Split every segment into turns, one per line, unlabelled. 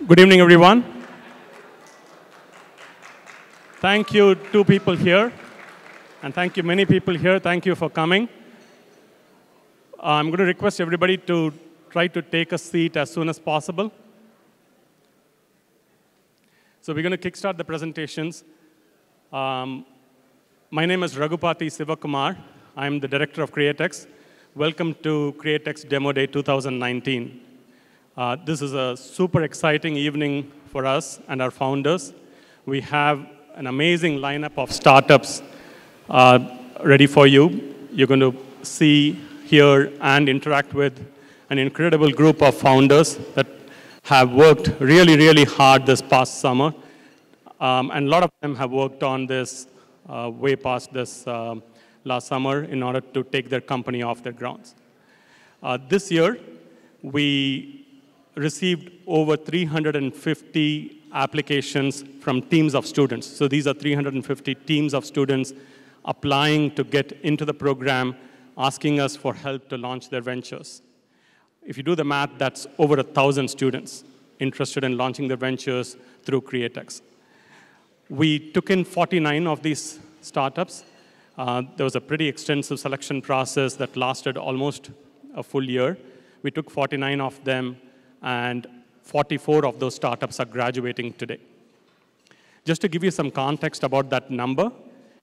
Good evening, everyone. Thank you, two people here, and thank you, many people here. Thank you for coming. I'm going to request everybody to try to take a seat as soon as possible. So we're going to kickstart the presentations. My name is Raghupathy Sivakumar. I'm the director of CreateX. Welcome to CreateX Demo Day 2019. This is a super exciting evening for us and our founders. We have an amazing lineup of startups ready for you. You're going to see, hear, and interact with an incredible group of founders that have worked really, really hard this past summer. And a lot of them have worked on this way past this last summer in order to take their company off their grounds. This year, we received over 350 applications from teams of students. So these are 350 teams of students applying to get into the program, asking us for help to launch their ventures. If you do the math, that's over 1,000 students interested in launching their ventures through CreateX. We took in 49 of these startups. There was a pretty extensive selection process that lasted almost a full year. We took 49 of them, and 44 of those startups are graduating today. Just to give you some context about that number,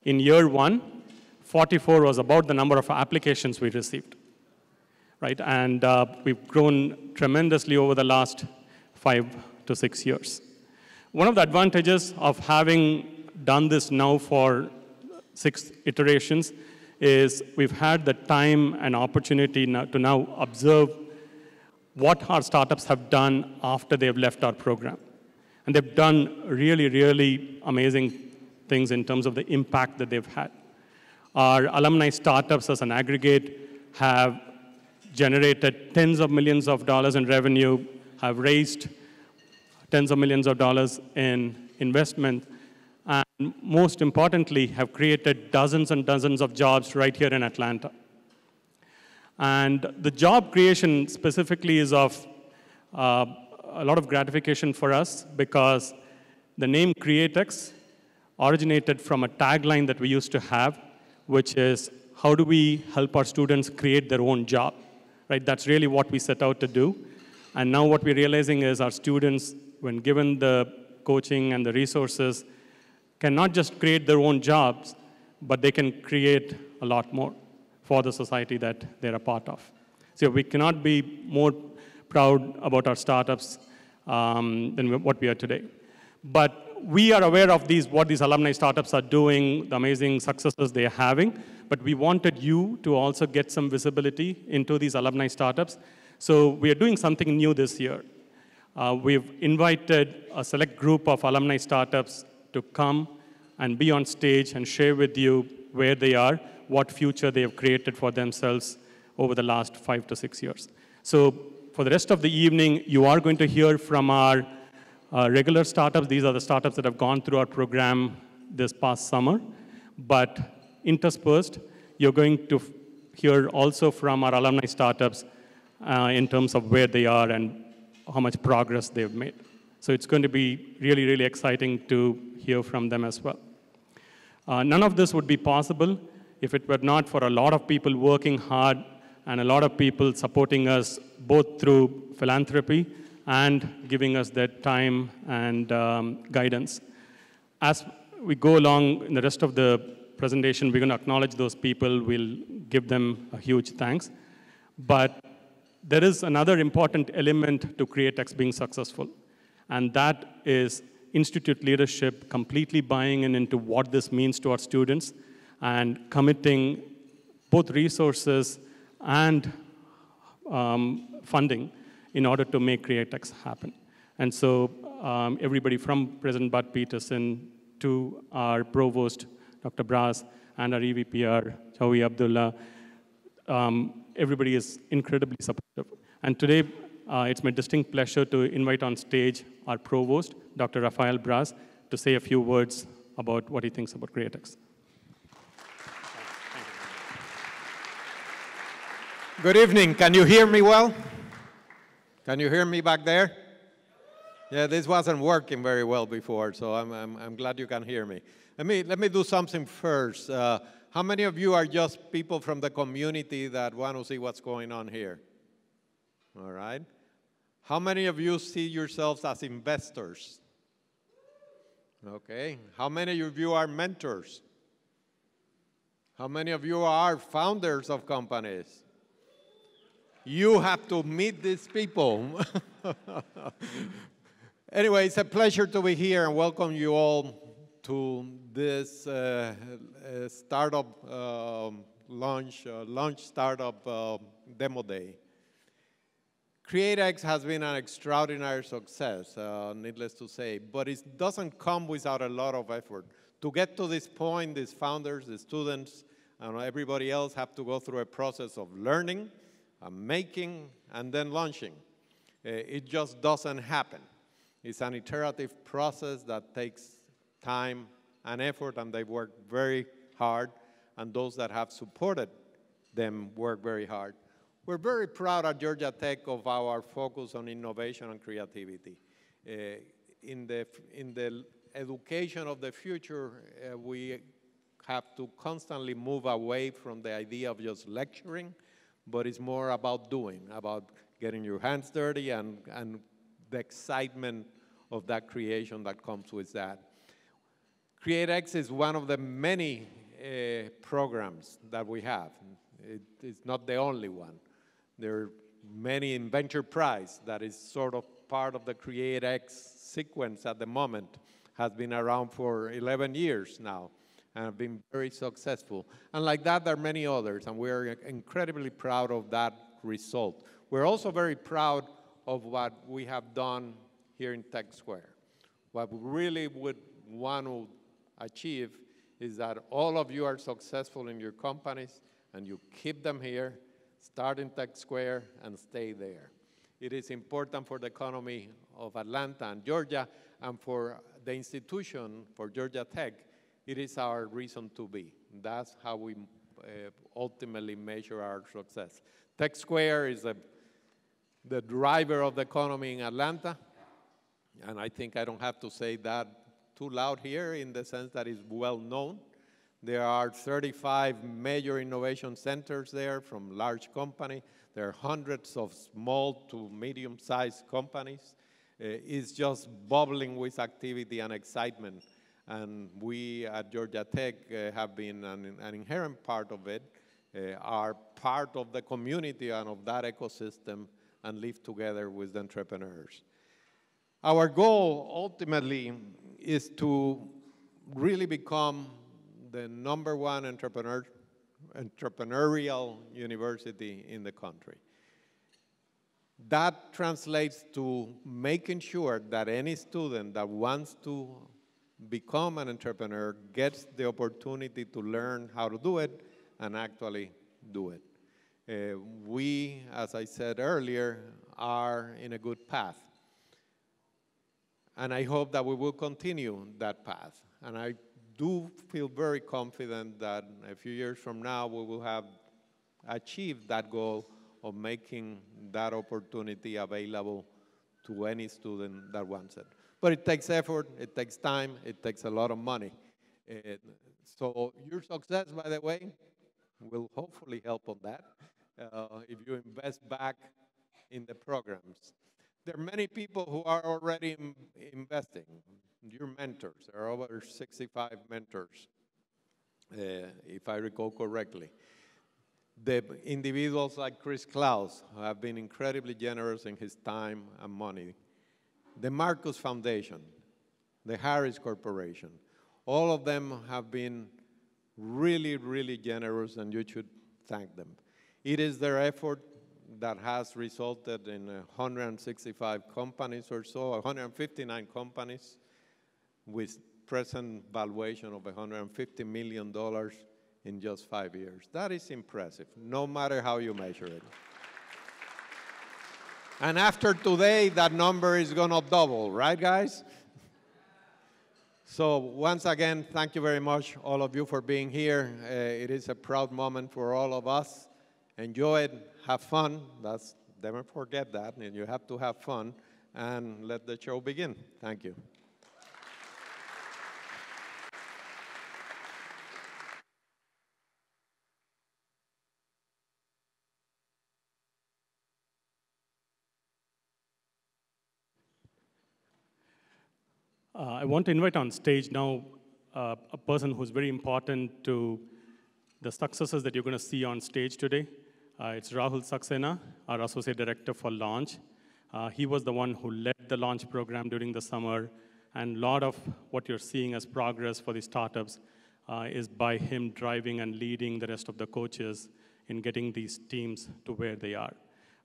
in year one, 44 was about the number of applications we received, right? And we've grown tremendously over the last 5 to 6 years. One of the advantages of having done this now for 6 iterations is we've had the time and opportunity to now observe what our startups have done after they've left our program. And they've done really, really amazing things in terms of the impact that they've had. Our alumni startups as an aggregate have generated tens of millions of dollars in revenue, have raised tens of millions of dollars in investment, and most importantly, have created dozens and dozens of jobs right here in Atlanta. And the job creation specifically is of a lot of gratification for us because the name CreateX originated from a tagline that we used to have, which is, how do we help our students create their own job? Right? That's really what we set out to do. And now what we're realizing is our students, when given the coaching and the resources, can not just create their own jobs, but they can create a lot more for the society that they're a part of. So we cannot be more proud about our startups than what we are today. But we are aware of what these alumni startups are doing, the amazing successes they are having, but we wanted you to also get some visibility into these alumni startups. So we are doing something new this year. We've invited a select group of alumni startups to come and be on stage and share with you where they are, what future they have created for themselves over the last 5 to 6 years. So for the rest of the evening, you are going to hear from our regular startups. These are the startups that have gone through our program this past summer. But interspersed, you're going to hear also from our alumni startups in terms of where they are and how much progress they've made. So it's going to be really, really exciting to hear from them as well. None of this would be possible if it were not for a lot of people working hard and a lot of people supporting us both through philanthropy and giving us their time and guidance. As we go along in the rest of the presentation, we're going to acknowledge those people. We'll give them a huge thanks. But there is another important element to CreateX being successful, and that is institute leadership completely buying into what this means to our students and committing both resources and funding in order to make CreateX happen. And so everybody from President Bud Peterson to our Provost, Dr. Bras, and our EVPR, Chawi Abdullah, everybody is incredibly supportive. And today, it's my distinct pleasure to invite on stage our Provost, Dr. Rafael Bras, to say a few words about what he thinks about CreateX.
Good evening. Can you hear me well? Can you hear me back there? Yeah, this wasn't working very well before, so I'm glad you can hear me. Let me do something first. How many of you are just people from the community that want to see what's going on here? All right. How many of you see yourselves as investors? Okay. How many of you are mentors? How many of you are founders of companies? You have to meet these people. Anyway, it's a pleasure to be here and welcome you all to this startup launch startup demo day. CreateX has been an extraordinary success, needless to say, but it doesn't come without a lot of effort. To get to this point, these founders, the students, and everybody else have to go through a process of learning, making, and then launching. It just doesn't happen. It's an iterative process that takes time and effort, and they work very hard, and those that have supported them work very hard. We're very proud at Georgia Tech of our focus on innovation and creativity. In the education of the future, we have to constantly move away from the idea of just lecturing, but it's more about doing, about getting your hands dirty and the excitement of that creation that comes with that. CreateX is one of the many programs that we have. It's not the only one. There are many in Venture Prize that is sort of part of the CreateX sequence at the moment, has been around for 11 years now and have been very successful. And like that, there are many others, and we're incredibly proud of that result. We're also very proud of what we have done here in Tech Square. What we really would want to achieve is that all of you are successful in your companies and you keep them here, start in Tech Square, and stay there. It is important for the economy of Atlanta and Georgia, and for the institution, for Georgia Tech, it is our reason to be. That's how we ultimately measure our success. Tech Square is the driver of the economy in Atlanta, and I think I don't have to say that too loud here in the sense that it's well known. There are 35 major innovation centers there from large companies. There are hundreds of small to medium-sized companies. It's just bubbling with activity and excitement. And we at Georgia Tech have been an inherent part of it, are part of the community and of that ecosystem, and live together with the entrepreneurs. Our goal ultimately is to really become the #1 entrepreneurial university in the country. That translates to making sure that any student that wants to become an entrepreneur gets the opportunity to learn how to do it and actually do it. We, as I said earlier, are in a good path. And I hope that we will continue that path. And I do feel very confident that a few years from now we will have achieved that goal of making that opportunity available to any student that wants it. But it takes effort, it takes time, it takes a lot of money. So your success, by the way, will hopefully help on that if you invest back in the programs. There are many people who are already investing. Your mentors, there are over 65 mentors, if I recall correctly. The individuals like Chris Klaus have been incredibly generous in his time and money. The Marcus Foundation, the Harris Corporation, all of them have been really, really generous, and you should thank them. It is their effort that has resulted in 165 companies or so, 159 companies with present valuation of $150 million in just 5 years. That is impressive, no matter how you measure it. And after today, that number is going to double, right, guys? So once again, thank you very much, all of you, for being here. It is a proud moment for all of us. Enjoy it, have fun. Never forget that, and you have to have fun. and let the show begin. Thank you.
I want to invite on stage now a person who's very important to the successes that you're going to see on stage today. It's Rahul Saxena, our Associate Director for Launch. He was the one who led the launch program during the summer, and a lot of what you're seeing as progress for the startups is by him driving and leading the rest of the coaches in getting these teams to where they are.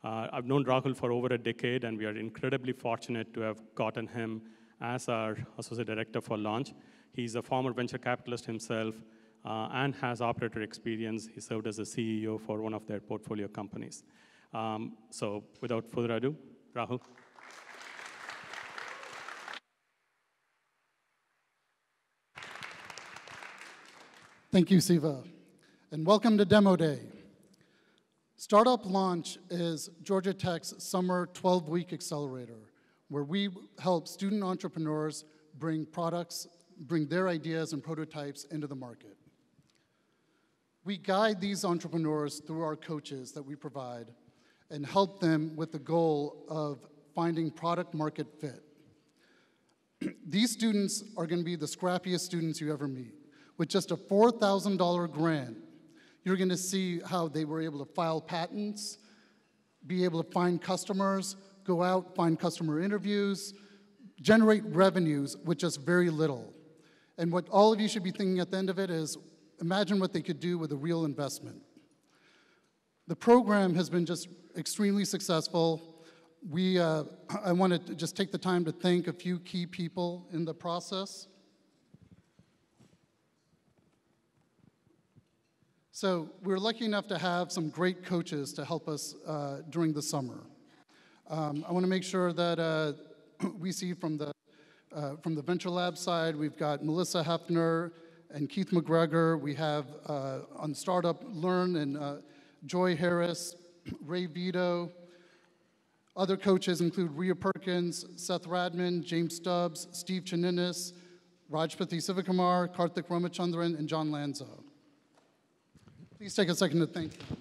I've known Rahul for over a decade, and we are incredibly fortunate to have gotten him as our Associate Director for Launch. He's a former venture capitalist himself and has operator experience. He served as a CEO for one of their portfolio companies. So without further ado, Rahul.
Thank you, Siva, and welcome to Demo Day. Startup Launch is Georgia Tech's summer 12-week accelerator, where we help student entrepreneurs bring their ideas and prototypes into the market. We guide these entrepreneurs through our coaches that we provide and help them with the goal of finding product market fit. These students are going to be the scrappiest students you ever meet. With just a $4,000 grant, you're going to see how they were able to file patents, be able to find customers, go out, find customer interviews, generate revenues with just very little. And what all of you should be thinking at the end of it is, imagine what they could do with a real investment. The program has been just extremely successful. I want to just take the time to thank a few key people in the process. So we're lucky enough to have some great coaches to help us during the summer. I want to make sure that we see from the Venture Lab side, we've got Melissa Hefner and Keith McGregor. We have on Startup Learn and Joy Harris, Ray Vito. Other coaches include Rhea Perkins, Seth Radman, James Stubbs, Steve Chininis, Raghupathy Sivakumar, Karthik Ramachandran, and John Lanza. Please take a second to thank them.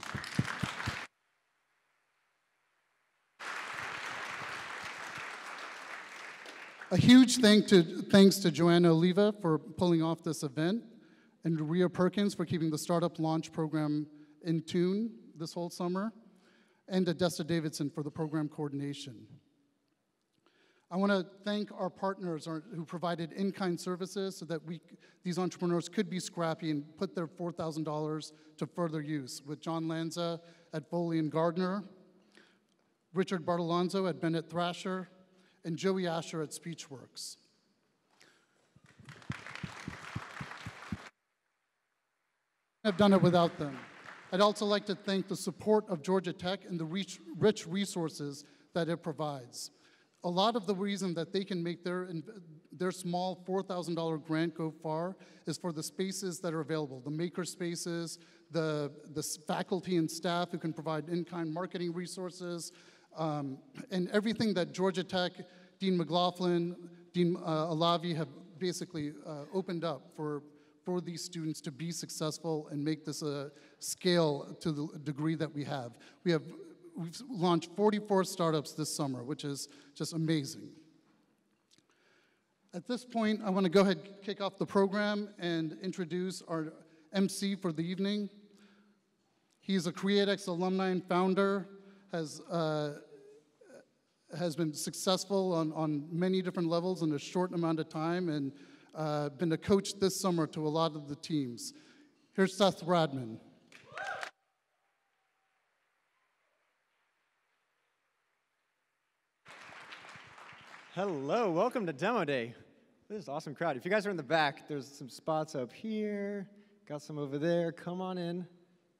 A huge thanks to Joanna Oliva for pulling off this event, and to Rhea Perkins for keeping the Startup Launch program in tune this whole summer, and to Desta Davidson for the program coordination. I want to thank our partners who provided in-kind services so that these entrepreneurs could be scrappy and put their $4,000 to further use, with John Lanza at Foley & Gardner, Richard Bartolonzo at Bennett Thrasher, and Joey Asher at Speechworks. I've done it without them. I'd also like to thank the support of Georgia Tech and the rich resources that it provides. A lot of the reason that they can make their small $4,000 grant go far is for the spaces that are available, the maker spaces, the faculty and staff who can provide in-kind marketing resources, and everything that Georgia Tech, Dean McLaughlin, Dean Alavi have basically opened up for these students to be successful and make this a scale to the degree that we have. We've launched 44 startups this summer, which is just amazing. At this point, I want to go ahead and kick off the program and introduce our MC for the evening. He's a CreateX alumni and founder, has been successful on many different levels in a short amount of time, and been a coach this summer to a lot of the teams. Here's Seth Radman.
Hello, welcome to Demo Day. This is an awesome crowd. If you guys are in the back, there's some spots up here, got some over there. Come on in,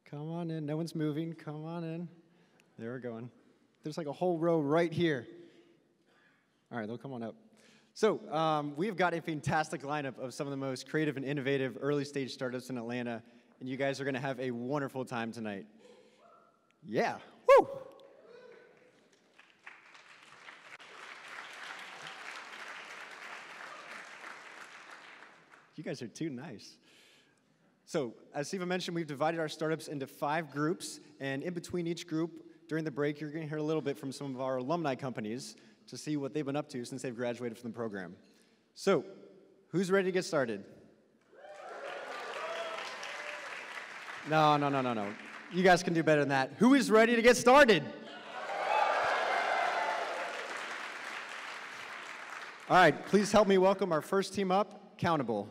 come on in. No one's moving, come on in. There we're going. There's like a whole row right here. All right, they'll come on up. So we've got a fantastic lineup of some of the most creative and innovative early stage startups in Atlanta, and you guys are gonna have a wonderful time tonight. Yeah, woo! You guys are too nice. So, as Siva mentioned, we've divided our startups into 5 groups, and in between each group, during the break, you're going to hear a little bit from some of our alumni companies to see what they've been up to since they've graduated from the program. So, who's ready to get started? No. You guys can do better than that. Who is ready to get started? All right, please help me welcome our first team up, Countable.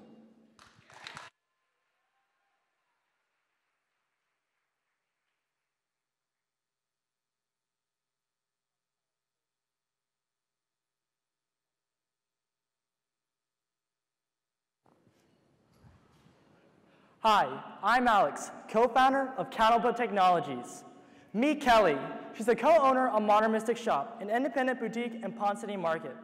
Hi, I'm Alex, co-founder of Countable Technologies. Meet Kelly. She's the co-owner of Modern Mystic Shop, an independent boutique in Pond City Market.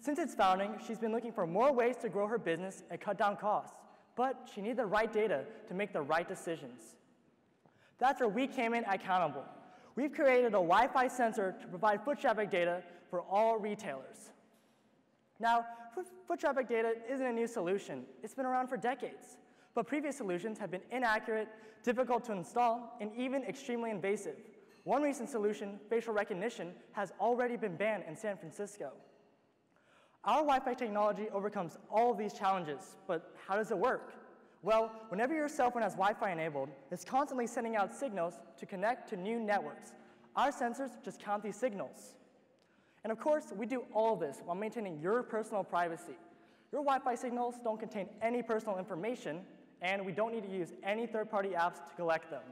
Since its founding, she's been looking for more ways to grow her business and cut down costs, but she needed the right data to make the right decisions. That's where we came in at Countable. We've created a Wi-Fi sensor to provide foot traffic data for all retailers. Now, foot traffic data isn't a new solution. It's been around for decades. But previous solutions have been inaccurate, difficult to install, and even extremely invasive. One recent solution, facial recognition, has already been banned in San Francisco. Our Wi-Fi technology overcomes all of these challenges, but how does it work? Well, whenever your cell phone has Wi-Fi enabled, it's constantly sending out signals to connect to new networks. Our sensors just count these signals. And of course, we do all of this while maintaining your personal privacy. Your Wi-Fi signals don't contain any personal information, and we don't need to use any third-party apps to collect them.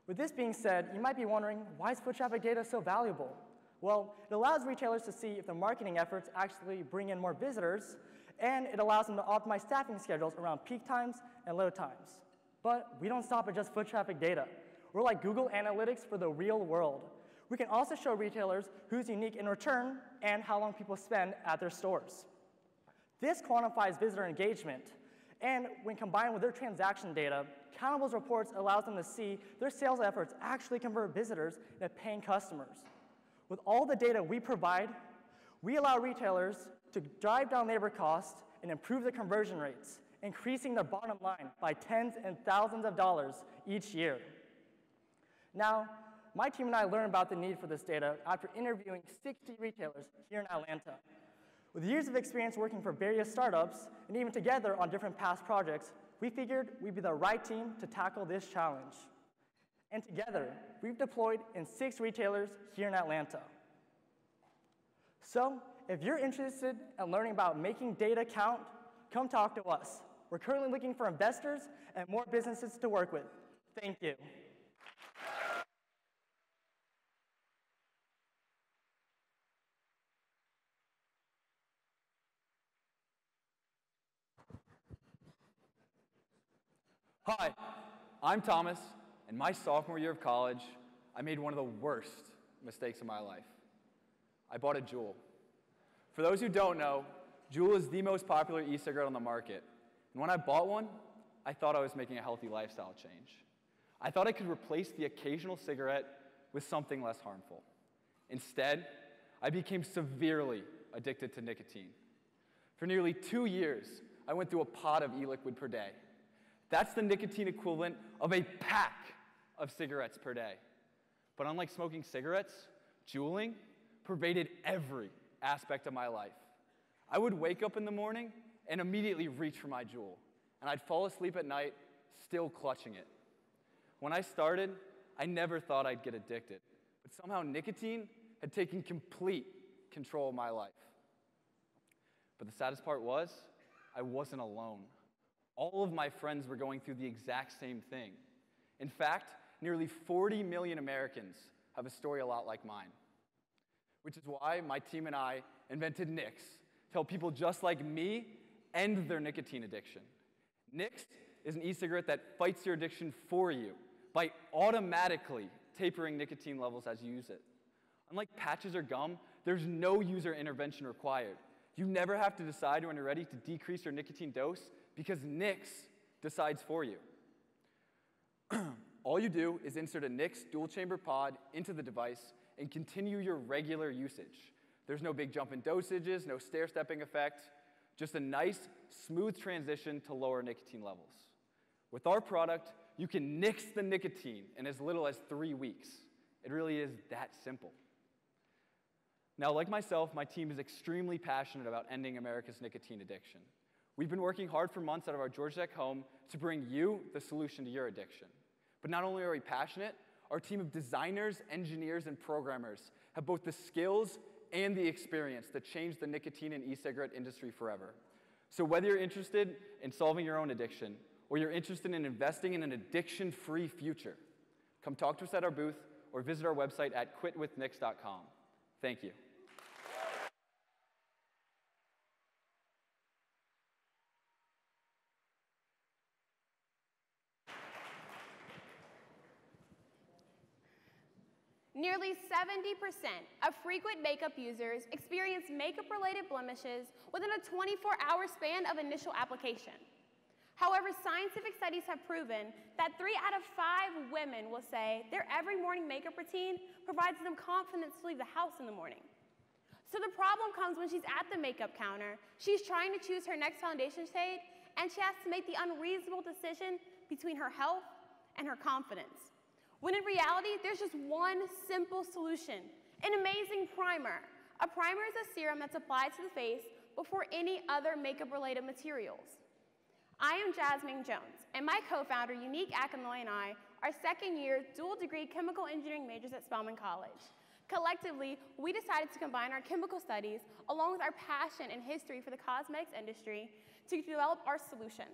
With this being said, you might be wondering, why is foot traffic data so valuable? Well, it allows retailers to see if their marketing efforts actually bring in more visitors, and it allows them to optimize staffing schedules around peak times and low times. But we don't stop at just foot traffic data. We're like Google Analytics for the real world. We can also show retailers who's unique in return and how long people spend at their stores. This quantifies visitor engagement, and when combined with their transaction data, Countable's reports allows them to see their sales efforts actually convert visitors into paying customers. With all the data we provide, we allow retailers to drive down labor costs and improve the conversion rates, increasing their bottom line by tens and thousands of dollars each year. Now, my team and I learned about the need for this data after interviewing 60 retailers here in Atlanta. With years of experience working for various startups, and even together on different past projects, we figured we'd be the right team to tackle this challenge. And together, we've deployed in 6 retailers here in Atlanta. So, if you're interested in learning about making data count, come talk to us. We're currently looking for investors and more businesses to work with. Thank you.
Hi, I'm Thomas, and my sophomore year of college, I made one of the worst mistakes of my life. I bought a Juul. For those who don't know, Juul is the most popular e-cigarette on the market. And when I bought one, I thought I was making a healthy lifestyle change. I thought I could replace the occasional cigarette with something less harmful. Instead, I became severely addicted to nicotine. For nearly 2 years, I went through a pod of e-liquid per day. That's the nicotine equivalent of a pack of cigarettes per day. But unlike smoking cigarettes, Juuling pervaded every aspect of my life. I would wake up in the morning and immediately reach for my Juul, and I'd fall asleep at night still clutching it. When I started, I never thought I'd get addicted, but somehow nicotine had taken complete control of my life. But the saddest part was, I wasn't alone. All of my friends were going through the exact same thing. In fact, nearly 40 million Americans have a story a lot like mine, which is why my team and I invented Nix to help people just like me end their nicotine addiction. Nix is an e-cigarette that fights your addiction for you by automatically tapering nicotine levels as you use it. Unlike patches or gum, there's no user intervention required. You never have to decide when you're ready to decrease your nicotine dose because Nix decides for you. All you do is insert a Nix dual-chamber pod into the device and continue your regular usage. There's no big jump in dosages, no stair-stepping effect, Just a nice, smooth transition to lower nicotine levels. With our product, you can nix the nicotine in as little as 3 weeks. It really is that simple. Now, like myself, my team is extremely passionate about ending America's nicotine addiction. We've been working hard for months out of our Georgia Tech home to bring you the solution to your addiction. But not only are we passionate, our team of designers, engineers, and programmers have both the skills and the experience to change the nicotine and e-cigarette industry forever. So whether you're interested in solving your own addiction, or you're interested in investing in an addiction-free future, come talk to us at our booth or visit our website at quitwithnix.com. Thank you.
Nearly 70% of frequent makeup users experience makeup-related blemishes within a 24-hour span of initial application. However, scientific studies have proven that 3 out of 5 women will say their every morning makeup routine provides them confidence to leave the house in the morning. So the problem comes when she's at the makeup counter, she's trying to choose her next foundation shade, and she has to make the unreasonable decision between her health and her confidence. When in reality, there's just one simple solution, an amazing primer. A primer is a serum that's applied to the face before any other makeup-related materials. I am Jasmine Jones, and my co-founder, Unique Akinloy, and I are second-year dual-degree chemical engineering majors at Spelman College. Collectively, we decided to combine our chemical studies along with our passion and history for the cosmetics industry to develop our solution.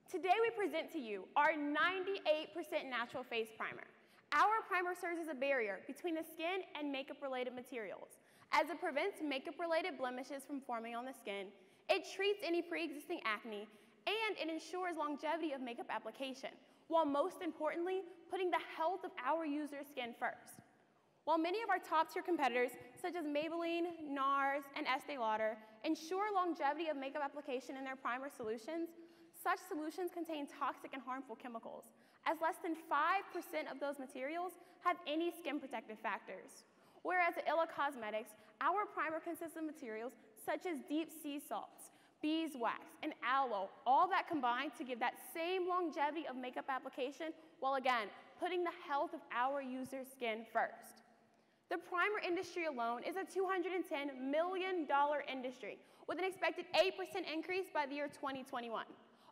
Today, we present to you our 98% natural face primer. Our primer serves as a barrier between the skin and makeup-related materials, as it prevents makeup-related blemishes from forming on the skin, it treats any pre-existing acne, and it ensures longevity of makeup application, while most importantly, putting the health of our users' skin first. While many of our top-tier competitors, such as Maybelline, NARS, and Estee Lauder, ensure longevity of makeup application in their primer solutions, such solutions contain toxic and harmful chemicals, as less than 5% of those materials have any skin protective factors. Whereas at ILHA Cosmetics, our primer consists of materials such as deep sea salts, beeswax, and aloe, all that combine to give that same longevity of makeup application, while again, putting the health of our users' skin first. The primer industry alone is a $210 million industry, with an expected 8% increase by the year 2021.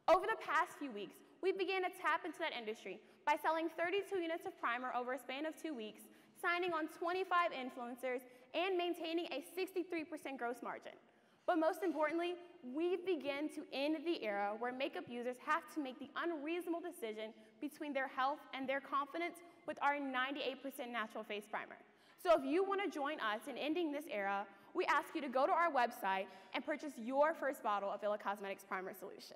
Over the past few weeks, we began to tap into that industry by selling 32 units of primer over a span of 2 weeks, signing on 25 influencers, and maintaining a 63% gross margin. But most importantly, we begin to end the era where makeup users have to make the unreasonable decision between their health and their confidence with our 98% natural face primer. So if you want to join us in ending this era, we ask you to go to our website and purchase your first bottle of ILHA Cosmetics Primer Solution.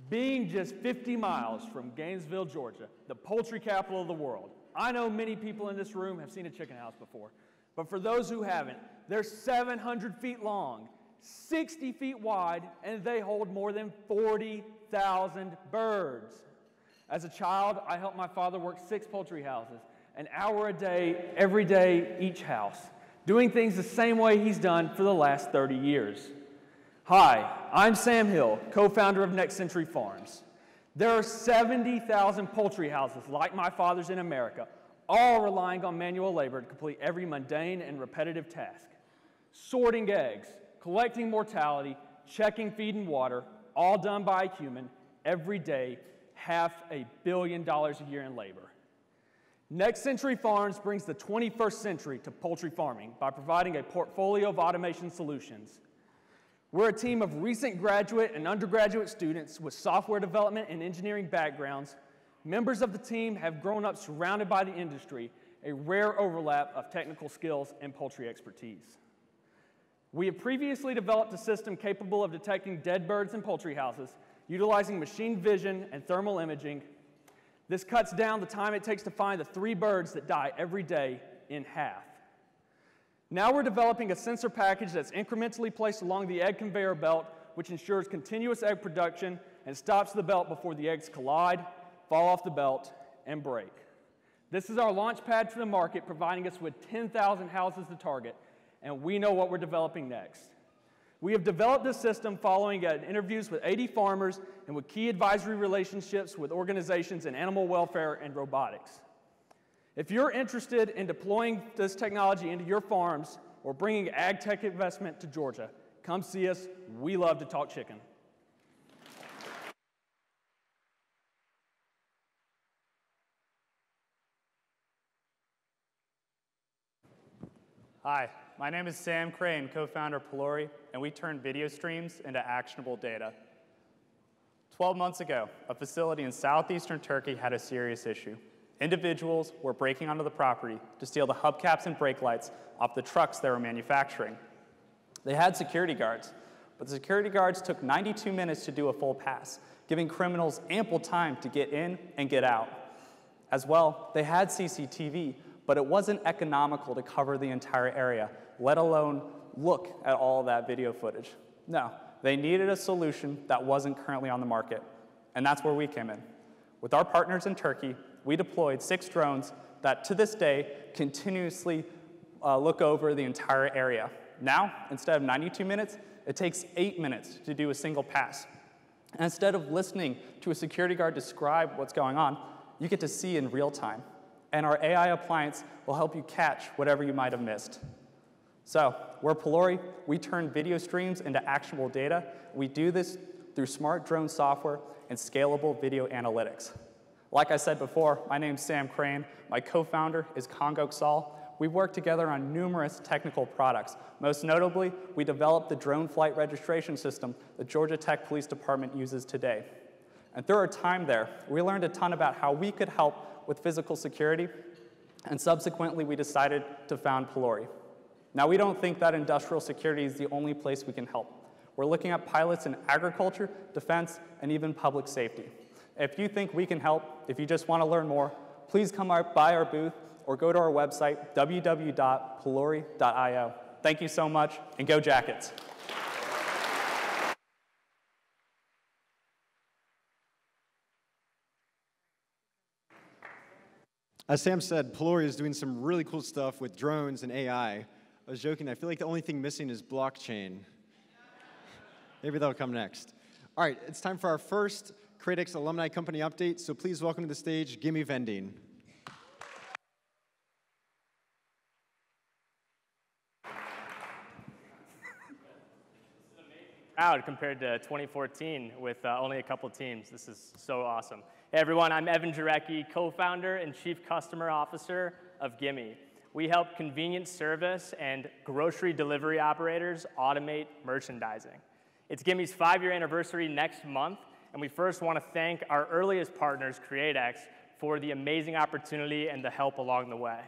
Being just 50 miles from Gainesville, Georgia, the poultry capital of the world, I know many people in this room have seen a chicken house before, but for those who haven't, they're 700 feet long, 60 feet wide, and they hold more than 40,000 birds. As a child, I helped my father work 6 poultry houses, an hour a day, every day, each house, doing things the same way he's done for the last 30 years. Hi, I'm Sam Hill, co-founder of Next Century Farms. There are 70,000 poultry houses like my father's in America, all relying on manual labor to complete every mundane and repetitive task. Sorting eggs, collecting mortality, checking feed and water, all done by a human, every day, $500 million a year in labor. Next Century Farms brings the 21st century to poultry farming by providing a portfolio of automation solutions. We're a team of recent graduate and undergraduate students with software development and engineering backgrounds. Members of the team have grown up surrounded by the industry, a rare overlap of technical skills and poultry expertise. We have previously developed a system capable of detecting dead birds in poultry houses, utilizing machine vision and thermal imaging. This cuts down the time it takes to find the 3 birds that die every day in half. Now we're developing a sensor package that's incrementally placed along the egg conveyor belt which ensures continuous egg production and stops the belt before the eggs collide, fall off the belt, and break. This is our launch pad to the market, providing us with 10,000 houses to target, and we know what we're developing next. We have developed this system following interviews with 80 farmers and with key advisory relationships with organizations in animal welfare and robotics. If you're interested in deploying this technology into your farms or bringing ag tech investment to Georgia, come see us. We love to talk chicken.
Hi, my name is Sam Crane, co-founder of Pelori, and we turn video streams into actionable data. 12 months ago, a facility in southeastern Turkey had a serious issue. Individuals were breaking onto the property to steal the hubcaps and brake lights off the trucks they were manufacturing. They had security guards, but the security guards took 92 minutes to do a full pass, giving criminals ample time to get in and get out. As well, they had CCTV, but it wasn't economical to cover the entire area, let alone look at all of that video footage. No, they needed a solution that wasn't currently on the market, and that's where we came in. With our partners in Turkey, we deployed 6 drones that, to this day, continuously look over the entire area. Now, instead of 92 minutes, it takes 8 minutes to do a single pass. And instead of listening to a security guard describe what's going on, you get to see in real time. And our AI appliance will help you catch whatever you might have missed. So, we're Pelori. We turn video streams into actionable data. We do this through smart drone software and scalable video analytics. Like I said before, my name's Sam Crane. My co-founder is Kongo Ksal. We've worked together on numerous technical products. Most notably, we developed the drone flight registration system the Georgia Tech Police Department uses today. And through our time there, we learned a ton about how we could help with physical security, and subsequently we decided to found Pelori. Now, we don't think that industrial security is the only place we can help. We're looking at pilots in agriculture, defense, and even public safety. If you think we can help, if you just want to learn more, please come by our booth or go to our website, www.pelori.io. Thank you so much, and go Jackets.
As Sam said, Pelori is doing some really cool stuff with drones and AI. I was joking, I feel like the only thing missing is blockchain. Maybe that'll come next. All right, it's time for our first Cradex Alumni Company update, so please welcome to the stage Gimme Vending.
Proud compared to 2014 with only a couple teams. This is so awesome. Hey everyone, I'm Evan Jarecki, co-founder and chief customer officer of Gimme. We help convenience service and grocery delivery operators automate merchandising. It's Gimme's 5-year anniversary next month, and we first want to thank our earliest partners, Cradex, for the amazing opportunity and the help along the way.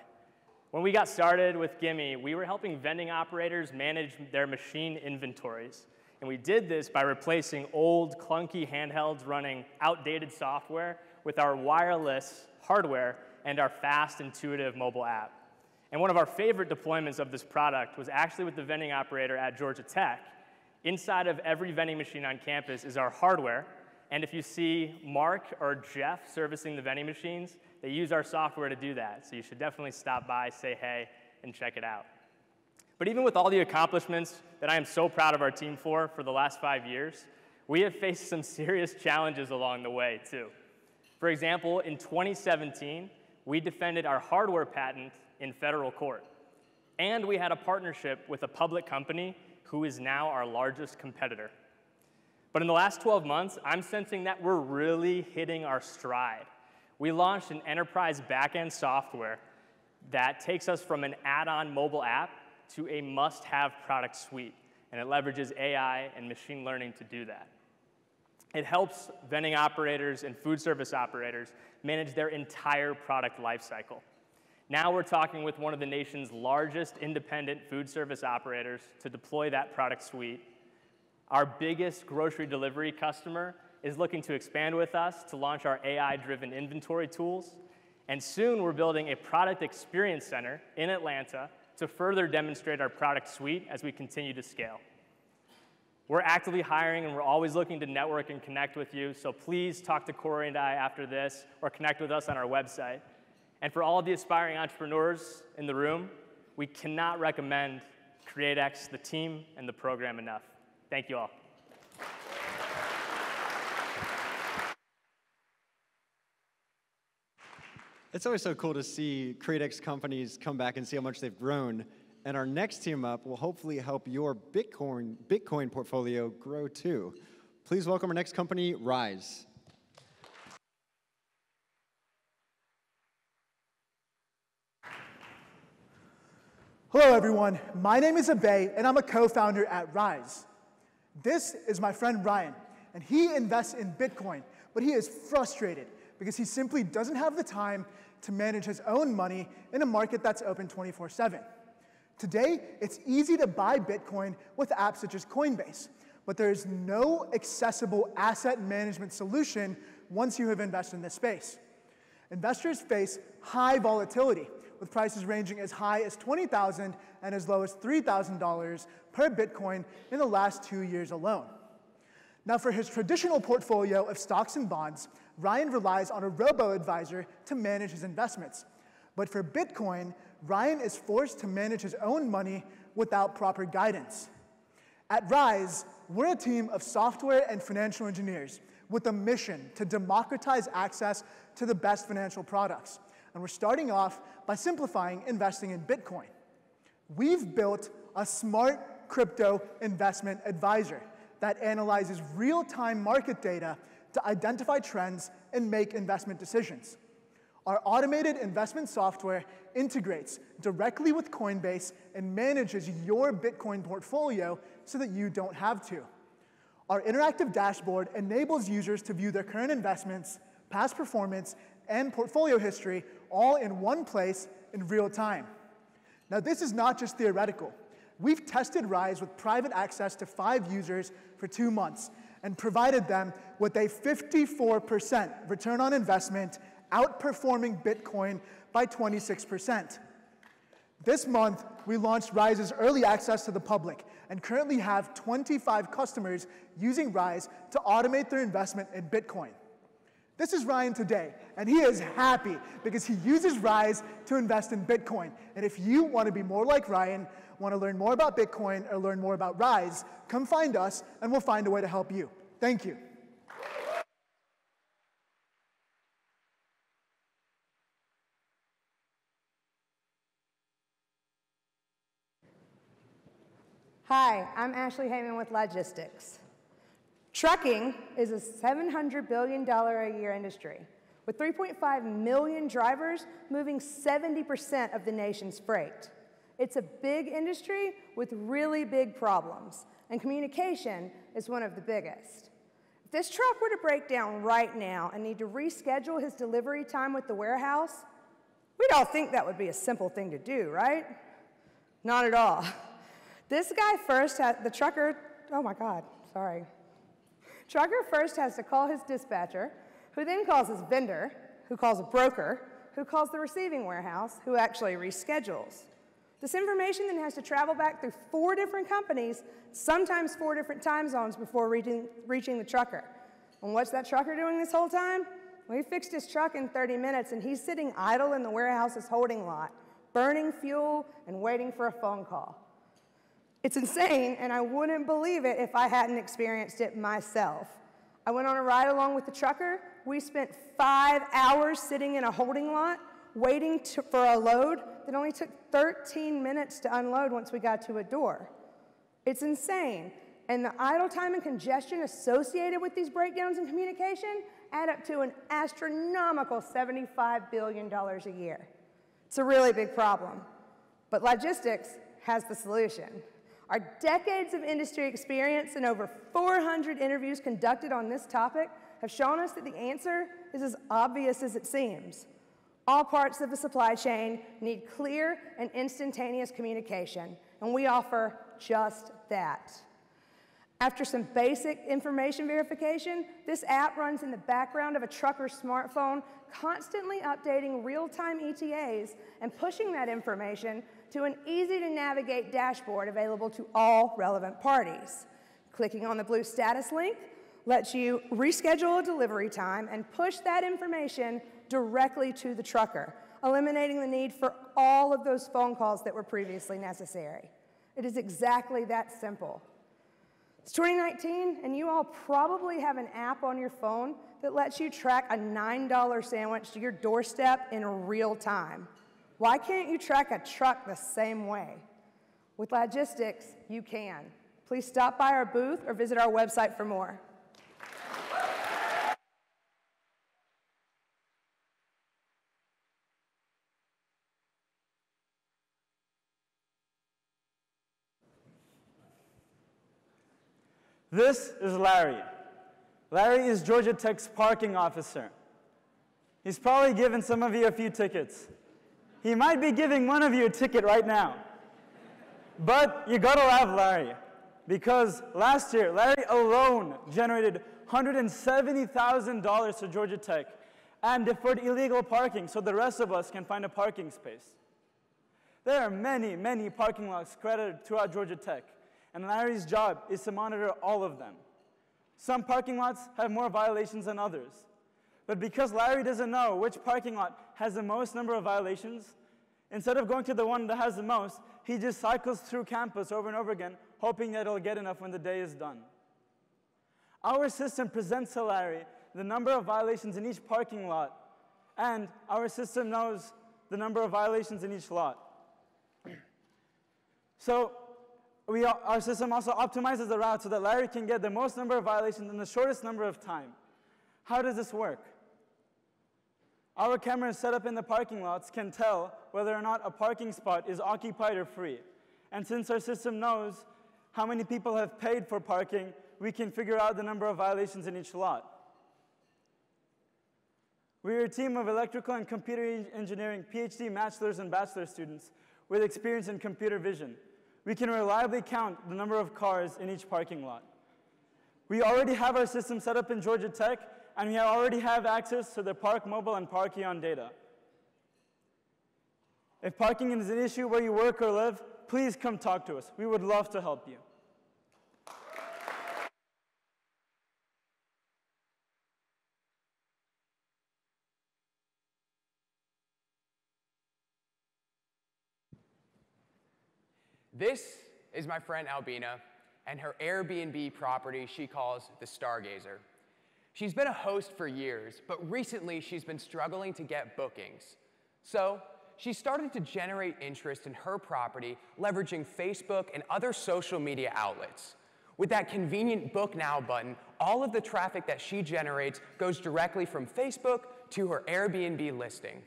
When we got started with Gimme, we were helping vending operators manage their machine inventories. And we did this by replacing old, clunky handhelds running outdated software with our wireless hardware and our fast, intuitive mobile app. And one of our favorite deployments of this product was actually with the vending operator at Georgia Tech. Inside of every vending machine on campus is our hardware. And if you see Mark or Jeff servicing the vending machines, they use our software to do that. So you should definitely stop by, say hey, and check it out. But even with all the accomplishments that I am so proud of our team for the last 5 years, we have faced some serious challenges along the way, too. For example, in 2017, we defended our hardware patent in federal court. And we had a partnership with a public company who is now our largest competitor. But in the last 12 months, I'm sensing that we're really hitting our stride. We launched an enterprise backend software that takes us from an add-on mobile app to a must-have product suite, and it leverages AI and machine learning to do that. It helps vending operators and food service operators manage their entire product lifecycle. Now we're talking with one of the nation's largest independent food service operators to deploy that product suite. Our biggest grocery delivery customer is looking to expand with us to launch our AI-driven inventory tools, and soon we're building a product experience center in Atlanta to further demonstrate our product suite as we continue to scale. We're actively hiring, and we're always looking to network and connect with you, so please talk to Corey and I after this, or connect with us on our website. And for all of the aspiring entrepreneurs in the room, we cannot recommend CreateX, the team, and the program enough. Thank you all.
It's always so cool to see CreateX companies come back and see how much they've grown. And our next team up will hopefully help your Bitcoin portfolio grow too. Please welcome our next company, Ryze.
Hello, everyone. My name is Abay, and I'm a co-founder at Ryze. This is my friend Ryan, and he invests in Bitcoin, but he is frustrated because he simply doesn't have the time to manage his own money in a market that's open 24/7. Today, it's easy to buy Bitcoin with apps such as Coinbase, but there is no accessible asset management solution once you have invested in this space. Investors face high volatility, with prices ranging as high as $20,000 and as low as $3,000 per Bitcoin in the last 2 years alone. Now, for his traditional portfolio of stocks and bonds, Ryan relies on a robo-advisor to manage his investments. But for Bitcoin, Ryan is forced to manage his own money without proper guidance. At Ryze, we're a team of software and financial engineers with a mission to democratize access to the best financial products. And we're starting off by simplifying investing in Bitcoin. We've built a smart crypto investment advisor that analyzes real-time market data to identify trends and make investment decisions. Our automated investment software integrates directly with Coinbase and manages your Bitcoin portfolio so that you don't have to. Our interactive dashboard enables users to view their current investments, past performance, and portfolio history all in one place in real time. Now, this is not just theoretical. We've tested Ryze with private access to 5 users for 2 months and provided them with a 54% return on investment, outperforming Bitcoin by 26%. This month, we launched Ryze's early access to the public and currently have 25 customers using Ryze to automate their investment in Bitcoin. This is Ryan today, and he is happy because he uses Ryze to invest in Bitcoin. And if you want to be more like Ryan, want to learn more about Bitcoin or learn more about Ryze, come find us, and we'll find a way to help you. Thank you.
Hi, I'm Ashley Heyman with LADgistics. Trucking is a $700 billion a year industry, with 3.5 million drivers moving 70% of the nation's freight. It's a big industry with really big problems, and communication is one of the biggest. If this truck were to break down right now and need to reschedule his delivery time with the warehouse, we'd all think that would be a simple thing to do, right? Not at all. This guy first had, the trucker, oh my God, sorry. Trucker first has to call his dispatcher, who then calls his vendor, who calls a broker, who calls the receiving warehouse, who actually reschedules. This information then has to travel back through 4 different companies, sometimes 4 different time zones before reaching the trucker. And what's that trucker doing this whole time? Well, he fixed his truck in 30 minutes, and he's sitting idle in the warehouse's holding lot, burning fuel and waiting for a phone call. It's insane, and I wouldn't believe it if I hadn't experienced it myself. I went on a ride along with the trucker. We spent 5 hours sitting in a holding lot, waiting for a load that only took 13 minutes to unload once we got to a door. It's insane, and the idle time and congestion associated with these breakdowns in communication add up to an astronomical $75 billion a year. It's a really big problem, but LADgistics has the solution. Our decades of industry experience and over 400 interviews conducted on this topic have shown us that the answer is as obvious as it seems. All parts of the supply chain need clear and instantaneous communication, and we offer just that. After some basic information verification, this app runs in the background of a trucker's smartphone, constantly updating real-time ETAs and pushing that information to an easy-to-navigate dashboard available to all relevant parties. Clicking on the blue status link lets you reschedule a delivery time and push that information directly to the trucker, eliminating the need for all of those phone calls that were previously necessary. It is exactly that simple. It's 2019, and you all probably have an app on your phone that lets you track a $9 sandwich to your doorstep in real time. Why can't you track a truck the same way? With LADgistics, you can. Please stop by our booth or visit our website for more.
This is Larry. Larry is Georgia Tech's parking officer. He's probably given some of you a few tickets. He might be giving one of you a ticket right now. But you gotta love Larry, because last year, Larry alone generated $170,000 to Georgia Tech and deferred illegal parking so the rest of us can find a parking space. There are many, many parking lots credited throughout Georgia Tech, and Larry's job is to monitor all of them. Some parking lots have more violations than others. But because Larry doesn't know which parking lot has the most number of violations, instead of going to the one that has the most, he just cycles through campus over and over again, hoping that he'll get enough when the day is done. Our system presents to Larry the number of violations in each parking lot, and our system knows the number of violations in each lot. So our system also optimizes the route so that Larry can get the most number of violations in the shortest number of time. How does this work? Our cameras set up in the parking lots can tell whether or not a parking spot is occupied or free. And since our system knows how many people have paid for parking, we can figure out the number of violations in each lot. We are a team of electrical and computer engineering PhD, bachelor's, and bachelor students with experience in computer vision. We can reliably count the number of cars in each parking lot. We already have our system set up in Georgia Tech, and we already have access to the Park Mobile and Parkeon data. If parking is an issue where you work or live, please come talk to us. We would love to help you.
This is my friend Albina and her Airbnb property she calls the Stargazer. She's been a host for years, but recently she's been struggling to get bookings. So she started to generate interest in her property, leveraging Facebook and other social media outlets. With that convenient Book Now button, all of the traffic that she generates goes directly from Facebook to her Airbnb listing.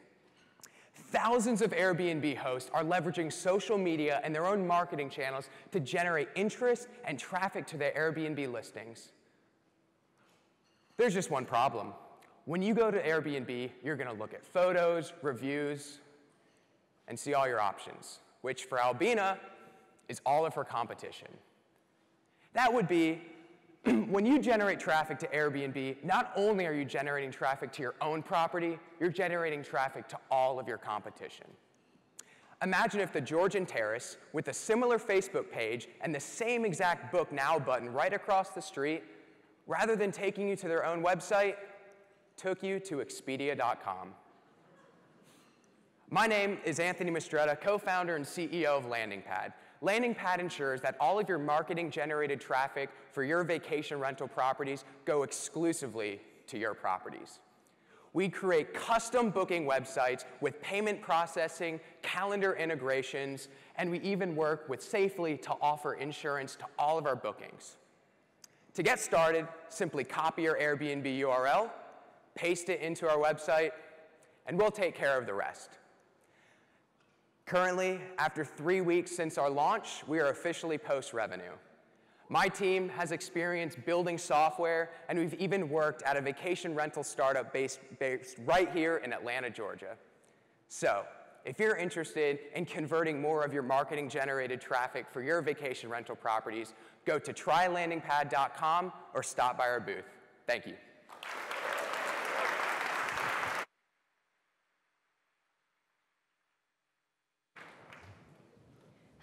Thousands of Airbnb hosts are leveraging social media and their own marketing channels to generate interest and traffic to their Airbnb listings. There's just one problem. When you go to Airbnb, you're going to look at photos, reviews, and see all your options, which for Albina is all of her competition. That would be, when you generate traffic to Airbnb, not only are you generating traffic to your own property, you're generating traffic to all of your competition. Imagine if the Georgian Terrace, with a similar Facebook page and the same exact Book Now button right across the street, rather than taking you to their own website, took you to Expedia.com. My name is Anthony Mistretta, co-founder and CEO of LandingPad. LandingPad ensures that all of your marketing-generated traffic for your vacation rental properties go exclusively to your properties. We create custom booking websites with payment processing, calendar integrations, and we even work with Safely to offer insurance to all of our bookings. To get started, simply copy your Airbnb URL, paste it into our website, and we'll take care of the rest. Currently, after 3 weeks since our launch, we are officially post-revenue. My team has experience building software, and we've even worked at a vacation rental startup based right here in Atlanta, Georgia. So, if you're interested in converting more of your marketing-generated traffic for your vacation rental properties, go to trylandingpad.com or stop by our booth. Thank you.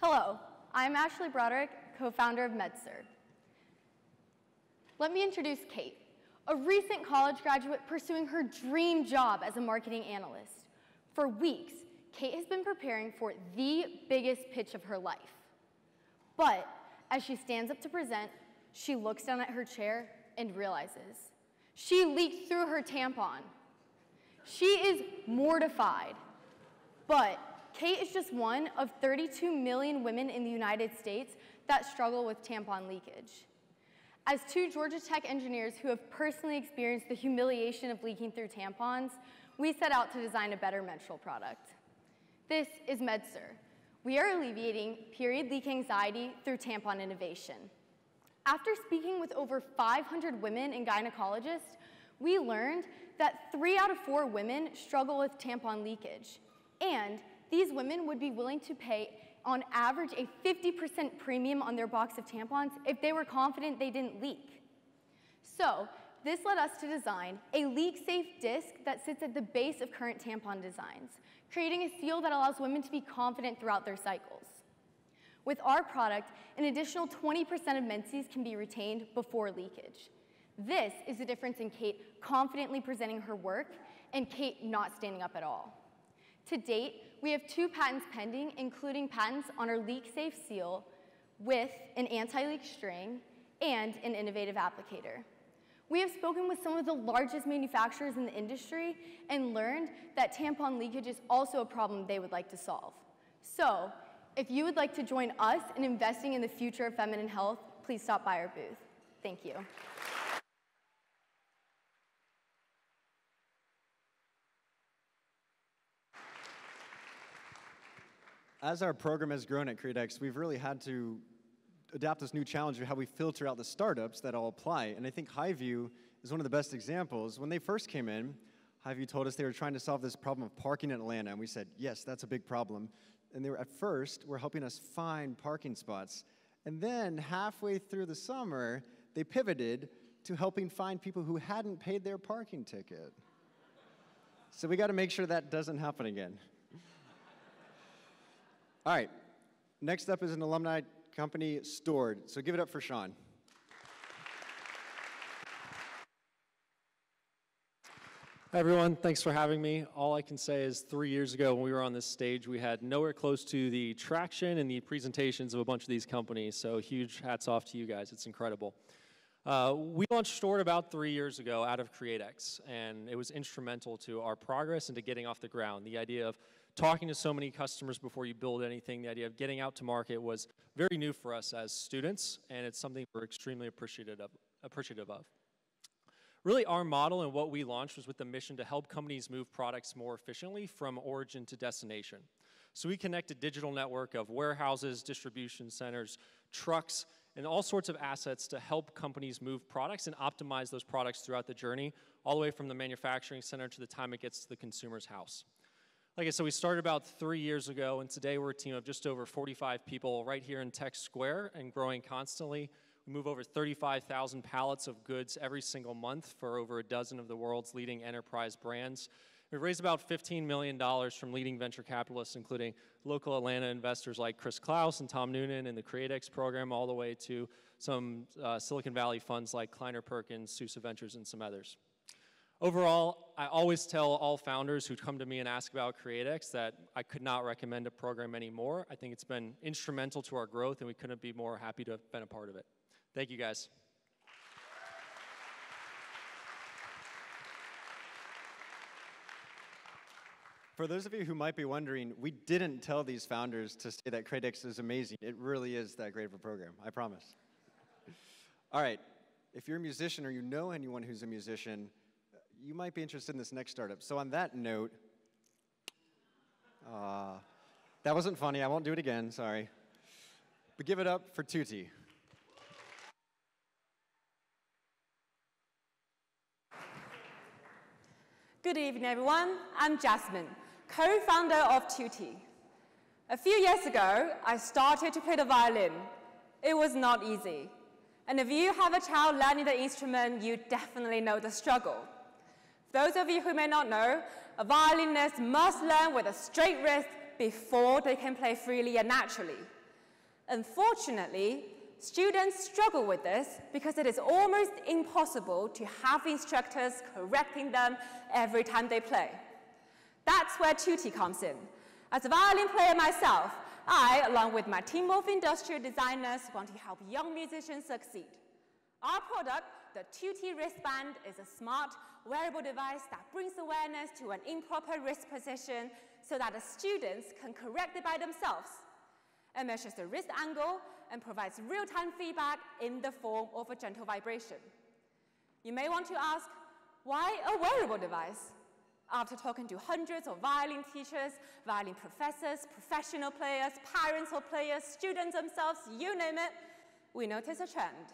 Hello, I'm Ashley Broderick, co-founder of Medsur. Let me introduce Kate, a recent college graduate pursuing her dream job as a marketing analyst. For weeks, Kate has been preparing for the biggest pitch of her life. But as she stands up to present, she looks down at her chair and realizes she leaked through her tampon. She is mortified. But Kate is just one of 32 million women in the United States that struggle with tampon leakage. As two Georgia Tech engineers who have personally experienced the humiliation of leaking through tampons, we set out to design a better menstrual product. This is Medsur. We are alleviating period leak anxiety through tampon innovation. After speaking with over 500 women and gynecologists, we learned that 3 out of 4 women struggle with tampon leakage. And these women would be willing to pay, on average, a 50% premium on their box of tampons if they were confident they didn't leak. So this led us to design a leak-safe disc that sits at the base of current tampon designs, creating a seal that allows women to be confident throughout their cycles. With our product, an additional 20% of menses can be retained before leakage. This is the difference in Kate confidently presenting her work and Kate not standing up at all. To date, we have 2 patents pending, including patents on our leak-safe seal with an anti-leak string and an innovative applicator. We have spoken with some of the largest manufacturers in the industry and learned that tampon leakage is also a problem they would like to solve. So, if you would like to join us in investing in the future of feminine health, please stop by our booth. Thank you.
As our program has grown at CreateX, we've really had to adapt this new challenge of how we filter out the startups that all apply. And I think Highview is one of the best examples. When they first came in, Highview told us they were trying to solve this problem of parking in Atlanta, and we said, yes, that's a big problem. And they were, at first, were helping us find parking spots. And then, halfway through the summer, they pivoted to helping find people who hadn't paid their parking ticket. So we got to make sure that doesn't happen again. All right, next up is an alumni company, Stored. So give it up for Sean.
Hi everyone, thanks for having me. All I can say is 3 years ago when we were on this stage, we had nowhere close to the traction and the presentations of a bunch of these companies, so huge hats off to you guys, it's incredible. We launched Stored about 3 years ago out of CreateX, and it was instrumental to our progress and to getting off the ground. The idea of talking to so many customers before you build anything, the idea of getting out to market was very new for us as students, and it's something we're extremely appreciative of. Really, our model and what we launched was with the mission to help companies move products more efficiently from origin to destination. So we connect a digital network of warehouses, distribution centers, trucks, and all sorts of assets to help companies move products and optimize those products throughout the journey, all the way from the manufacturing center to the time it gets to the consumer's house. Like I said, we started about 3 years ago, and today we're a team of just over 45 people right here in Tech Square and growing constantly. We move over 35,000 pallets of goods every single month for over a dozen of the world's leading enterprise brands. We've raised about $15 million from leading venture capitalists, including local Atlanta investors like Chris Klaus and Tom Noonan in the CreateX program, all the way to some Silicon Valley funds like Kleiner Perkins, Sousa Ventures, and some others. Overall, I always tell all founders who come to me and ask about CreateX that I could not recommend a program anymore. I think it's been instrumental to our growth, and we couldn't be more happy to have been a part of it. Thank you, guys.
For those of you who might be wondering, we didn't tell these founders to say that CreateX is amazing. It really is that great of a program, I promise. All right, if you're a musician or you know anyone who's a musician, you might be interested in this next startup. So on that note, that wasn't funny. I won't do it again, sorry. But give it up for Tutti.
Good evening, everyone. I'm Jasmine, co-founder of Tutti. A few years ago, I started to play the violin. It was not easy. And if you have a child learning the instrument, you definitely know the struggle. Those of you who may not know, a violinist must learn with a straight wrist before they can play freely and naturally. Unfortunately, students struggle with this because it is almost impossible to have instructors correcting them every time they play. That's where Tutti comes in. As a violin player myself, I, along with my team of industrial designers, want to help young musicians succeed. Our product, the Tutti wristband, is a smart, wearable device that brings awareness to an improper wrist position so that the students can correct it by themselves. It measures the wrist angle and provides real-time feedback in the form of a gentle vibration. You may want to ask, why a wearable device? After talking to hundreds of violin teachers, violin professors, professional players, parents of players, students themselves, you name it, we notice a trend.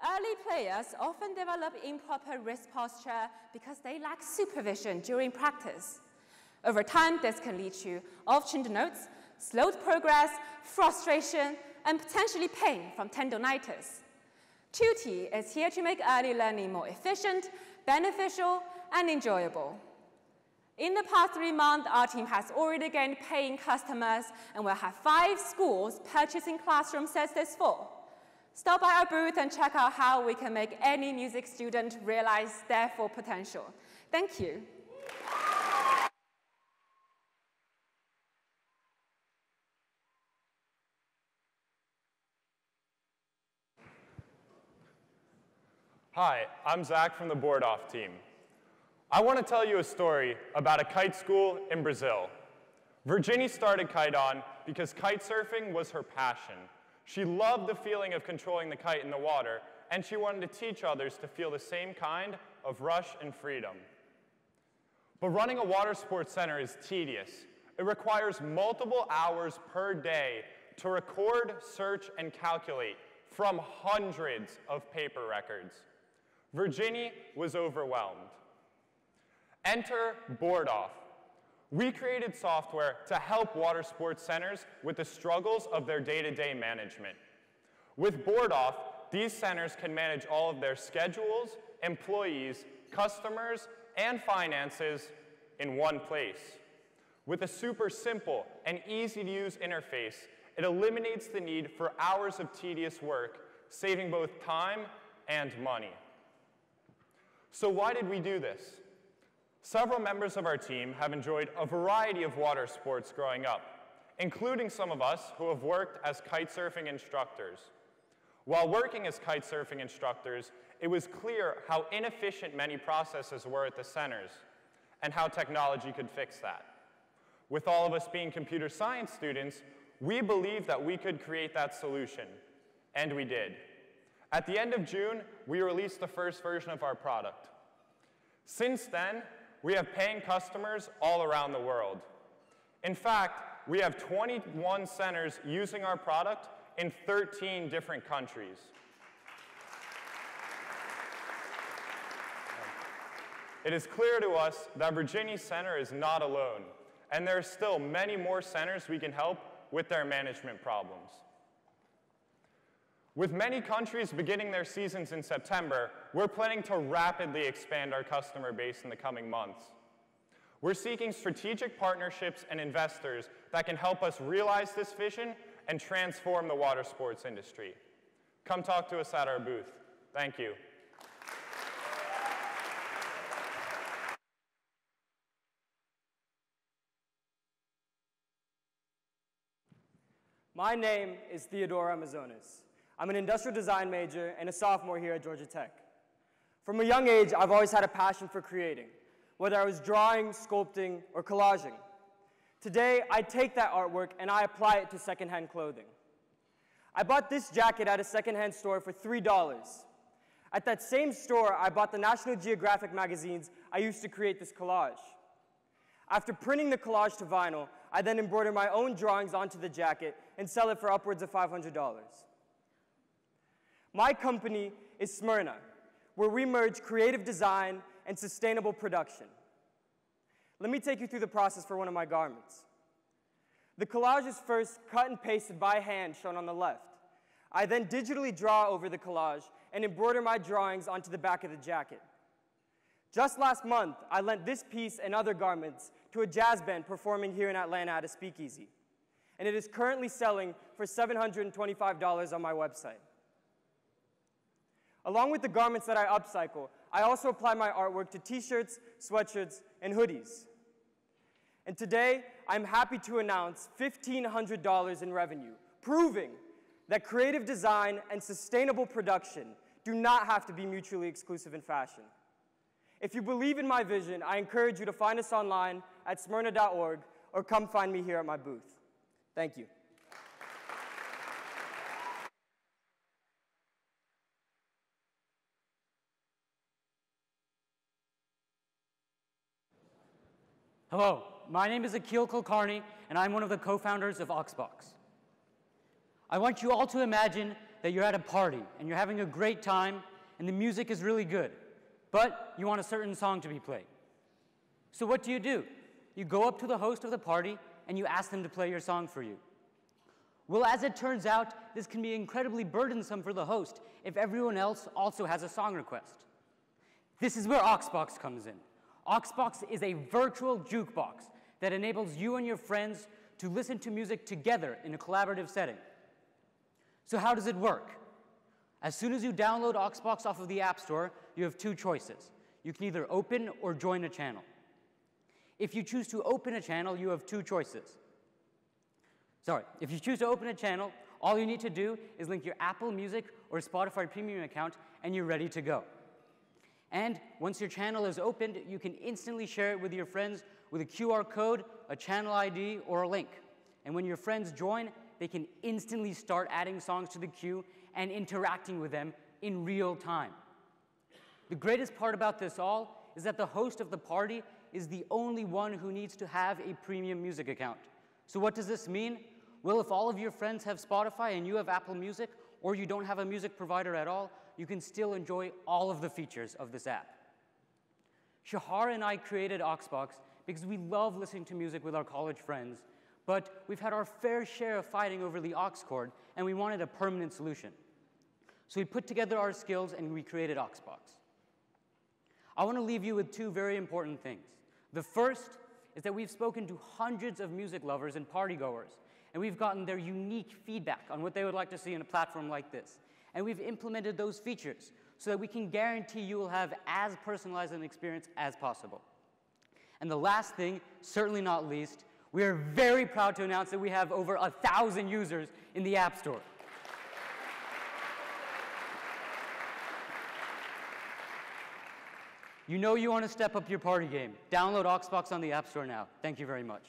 Early players often develop improper wrist posture because they lack supervision during practice. Over time, this can lead to off-tuned notes, slowed progress, frustration, and potentially pain from tendonitis. Tutti is here to make early learning more efficient, beneficial, and enjoyable. In the past 3 months, our team has already gained paying customers and will have 5 schools purchasing classroom sets this fall. Stop by our booth and check out how we can make any music student realize their full potential. Thank you.
Hi, I'm Zach from the Board Off team. I want to tell you a story about a kite school in Brazil. Virginia started Kite On because kite surfing was her passion. She loved the feeling of controlling the kite in the water, and she wanted to teach others to feel the same kind of rush and freedom. But running a water sports center is tedious. It requires multiple hours per day to record, search, and calculate from hundreds of paper records. Virginia was overwhelmed. Enter Board Off. We created software to help water sports centers with the struggles of their day-to-day management. With Board Off, these centers can manage all of their schedules, employees, customers, and finances in one place. With a super simple and easy-to-use interface, it eliminates the need for hours of tedious work, saving both time and money. So why did we do this? Several members of our team have enjoyed a variety of water sports growing up, including some of us who have worked as kite surfing instructors. While working as kite surfing instructors, it was clear how inefficient many processes were at the centers and how technology could fix that. With all of us being computer science students, we believed that we could create that solution, and we did. At the end of June, we released the first version of our product. Since then, we have paying customers all around the world. In fact, we have 21 centers using our product in 13 different countries. It is clear to us that Virginia Center is not alone, and there are still many more centers we can help with their management problems. With many countries beginning their seasons in September, we're planning to rapidly expand our customer base in the coming months. We're seeking strategic partnerships and investors that can help us realize this vision and transform the water sports industry. Come talk to us at our booth. Thank you.
My name is Theodore Amazonas. I'm an industrial design major and a sophomore here at Georgia Tech. From a young age, I've always had a passion for creating, whether I was drawing, sculpting, or collaging. Today, I take that artwork and I apply it to secondhand clothing. I bought this jacket at a secondhand store for $3. At that same store, I bought the National Geographic magazines I used to create this collage. After printing the collage to vinyl, I then embroider my own drawings onto the jacket and sell it for upwards of $500. My company is Smurna, where we merge creative design and sustainable production. Let me take you through the process for one of my garments. The collage is first cut and pasted by hand, shown on the left. I then digitally draw over the collage and embroider my drawings onto the back of the jacket. Just last month, I lent this piece and other garments to a jazz band performing here in Atlanta at a speakeasy.
and it is currently selling for $725 on my website. Along with the garments that I upcycle, I also apply my artwork to t-shirts, sweatshirts, and hoodies. And today, I'm happy to announce $1,500 in revenue, proving that creative design and sustainable production do not have to be mutually exclusive in fashion. If you believe in my vision, I encourage you to find us online at smurna.org or come find me here at my booth. Thank you.
Hello, my name is Akil Kulkarni, and I'm one of the co-founders of AuxBox. I want you all to imagine that you're at a party, and you're having a great time, and the music is really good, but you want a certain song to be played. So what do? You go up to the host of the party, and you ask them to play your song for you. Well, as it turns out, this can be incredibly burdensome for the host if everyone else also has a song request. This is where AuxBox comes in. AuxBox is a virtual jukebox that enables you and your friends to listen to music together in a collaborative setting. So how does it work? As soon as you download AuxBox off of the App Store, you have two choices. You can either open or join a channel. If you choose to open a channel, you have two choices. If you choose to open a channel, all you need to do is link your Apple Music or Spotify Premium account, and you're ready to go. And once your channel is opened, you can instantly share it with your friends with a QR code, a channel ID, or a link. And when your friends join, they can instantly start adding songs to the queue and interacting with them in real time. The greatest part about this all is that the host of the party is the only one who needs to have a premium music account. So what does this mean? Well, if all of your friends have Spotify and you have Apple Music, or you don't have a music provider at all, you can still enjoy all of the features of this app. Shahar and I created AuxBox because we love listening to music with our college friends, but we've had our fair share of fighting over the aux cord, and we wanted a permanent solution. So we put together our skills and we created AuxBox. I want to leave you with two very important things. The first is that we've spoken to hundreds of music lovers and partygoers, and we've gotten their unique feedback on what they would like to see in a platform like this. And we've implemented those features so that we can guarantee you will have as personalized an experience as possible. And the last thing, certainly not least, we are very proud to announce that we have over 1,000 users in the App Store. You know you want to step up your party game. Download AuxBox on the App Store now. Thank you very much.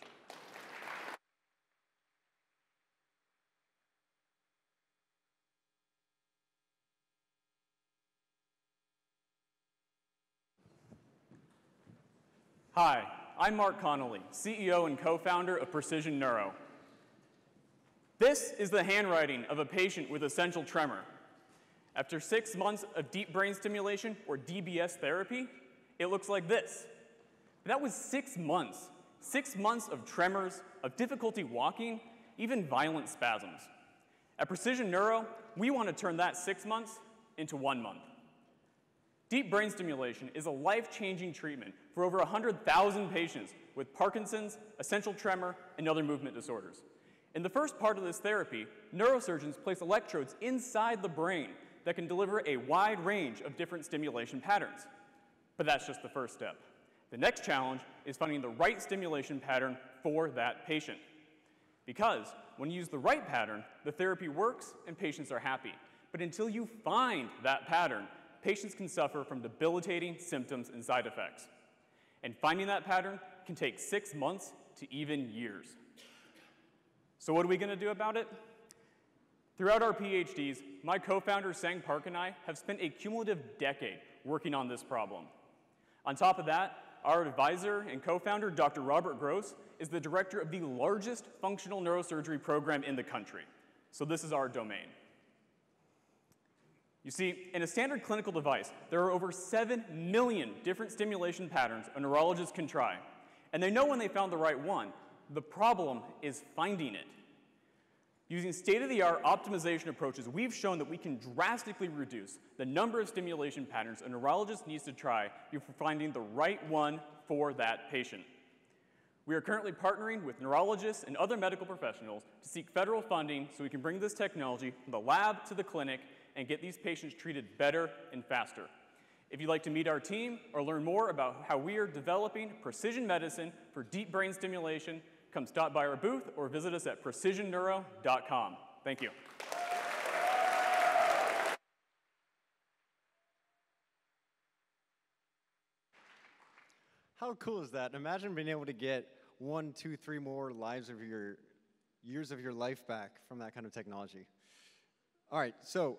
Hi, I'm Mark Connolly, CEO and co-founder of Precision Neuro. This is the handwriting of a patient with essential tremor. After 6 months of deep brain stimulation, or DBS therapy, it looks like this. But that was 6 months. 6 months of tremors, of difficulty walking, even violent spasms. At Precision Neuro, we want to turn that 6 months into 1 month. Deep brain stimulation is a life-changing treatment for over 100,000 patients with Parkinson's, essential tremor, and other movement disorders. In the first part of this therapy, neurosurgeons place electrodes inside the brain that can deliver a wide range of different stimulation patterns. But that's just the first step. The next challenge is finding the right stimulation pattern for that patient. Because when you use the right pattern, the therapy works and patients are happy. But until you find that pattern, patients can suffer from debilitating symptoms and side effects. And finding that pattern can take 6 months to even years. So what are we going to do about it? Throughout our PhDs, my co-founder Sang Park and I have spent a cumulative decade working on this problem. On top of that, our advisor and co-founder, Dr. Robert Gross, is the director of the largest functional neurosurgery program in the country. So this is our domain. You see, in a standard clinical device, there are over 7 million different stimulation patterns a neurologist can try. And they know when they found the right one. The problem is finding it. Using state-of-the-art optimization approaches, we've shown that we can drastically reduce the number of stimulation patterns a neurologist needs to try before finding the right one for that patient. We are currently partnering with neurologists and other medical professionals to seek federal funding so we can bring this technology from the lab to the clinic and get these patients treated better and faster. If you'd like to meet our team or learn more about how we are developing precision medicine for deep brain stimulation, come stop by our booth or visit us at precisionneuro.com. Thank you.
How cool is that? Imagine being able to get 1, 2, 3 more years of your life back from that kind of technology. All right, so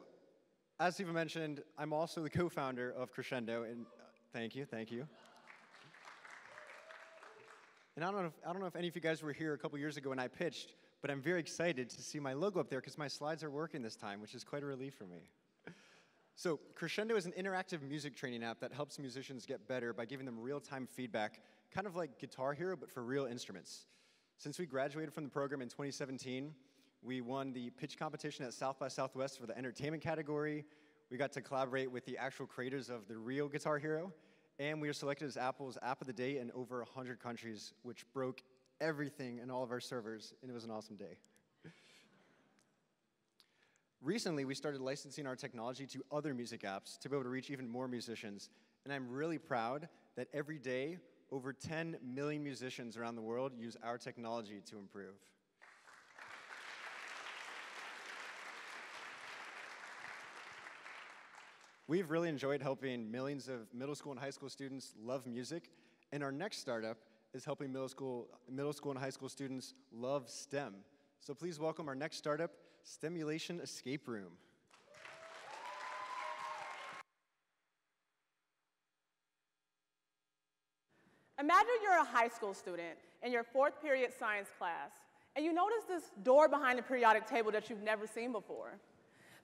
as Siva mentioned, I'm also the co-founder of Crescendo, and thank you. And I don't know if any of you guys were here a couple years ago when I pitched, but I'm very excited to see my logo up there because my slides are working this time, which is quite a relief for me. So Crescendo is an interactive music training app that helps musicians get better by giving them real-time feedback, kind of like Guitar Hero, but for real instruments. Since we graduated from the program in 2017, we won the pitch competition at South by Southwest for the entertainment category. We got to collaborate with the actual creators of the real Guitar Hero, and we were selected as Apple's App of the Day in over 100 countries, which broke everything in all of our servers, and it was an awesome day. Recently, we started licensing our technology to other music apps to be able to reach even more musicians, and I'm really proud that every day, over 10 million musicians around the world use our technology to improve. We've really enjoyed helping millions of middle school and high school students love music, and our next startup is helping middle school and high school students love STEM. So please welcome our next startup, Stemulation Escape Room.
Imagine you're a high school student in your 4th period science class, and you notice this door behind the periodic table that you've never seen before.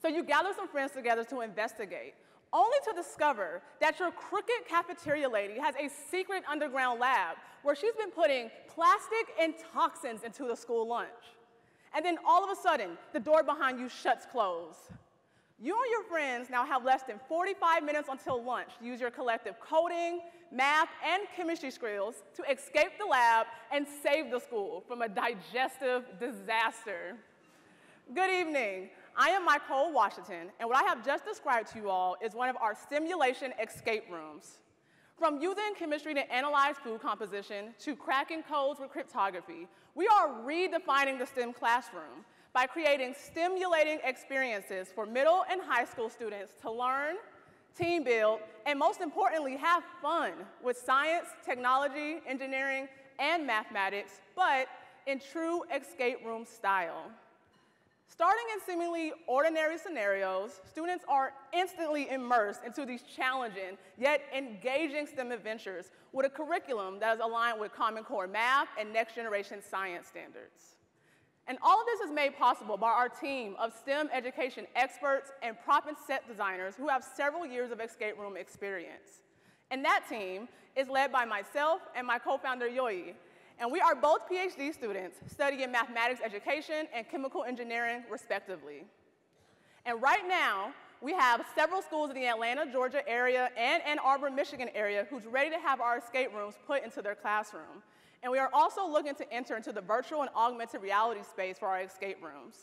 So you gather some friends together to investigate, only to discover that your crooked cafeteria lady has a secret underground lab where she's been putting plastic and toxins into the school lunch. And then all of a sudden, the door behind you shuts closed. You and your friends now have less than 45 minutes until lunch to use your collective coding, math, and chemistry skills to escape the lab and save the school from a digestive disaster. Good evening. I am Michael Washington, and what I have just described to you all is one of our stimulation escape rooms. From using chemistry to analyze food composition to cracking codes with cryptography, we are redefining the STEM classroom by creating stimulating experiences for middle and high school students to learn, team build, and most importantly, have fun with science, technology, engineering, and mathematics, but in true escape room style. Starting in seemingly ordinary scenarios, students are instantly immersed into these challenging yet engaging STEM adventures with a curriculum that is aligned with Common Core math and next generation science standards. And all of this is made possible by our team of STEM education experts and prop and set designers who have several years of escape room experience. And that team is led by myself and my co-founder, Yoi. And we are both PhD students studying mathematics education and chemical engineering, respectively. And right now, we have several schools in the Atlanta, Georgia area and Ann Arbor, Michigan area who's ready to have our escape rooms put into their classroom. And we are also looking to enter into the virtual and augmented reality space for our escape rooms.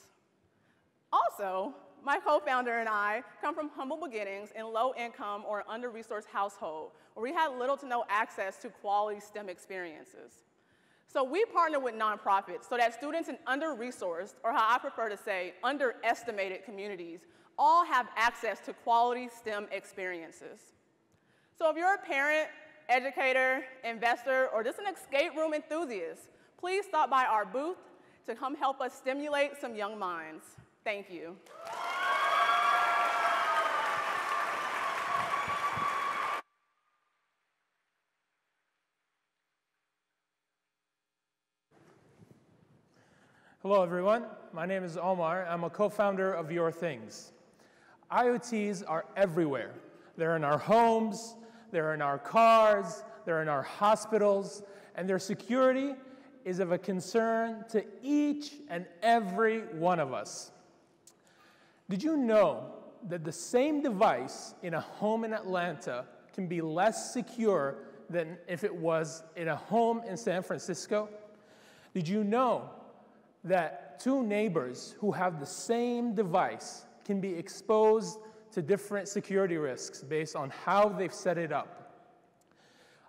Also, my co-founder and I come from humble beginnings in low-income or under-resourced household where we had little to no access to quality STEM experiences. So we partner with nonprofits so that students in under-resourced, or how I prefer to say, underestimated communities, all have access to quality STEM experiences. So if you're a parent, educator, investor, or just an escape room enthusiast, please stop by our booth to come help us stimulate some young minds. Thank you.
Hello, everyone. My name is Omar. I'm a co-founder of Your Things. IoTs are everywhere. They're in our homes, they're in our cars, they're in our hospitals, and their security is of a concern to each and every one of us. Did you know that the same device in a home in Atlanta can be less secure than if it was in a home in San Francisco? Did you know that two neighbors who have the same device can be exposed to different security risks based on how they've set it up?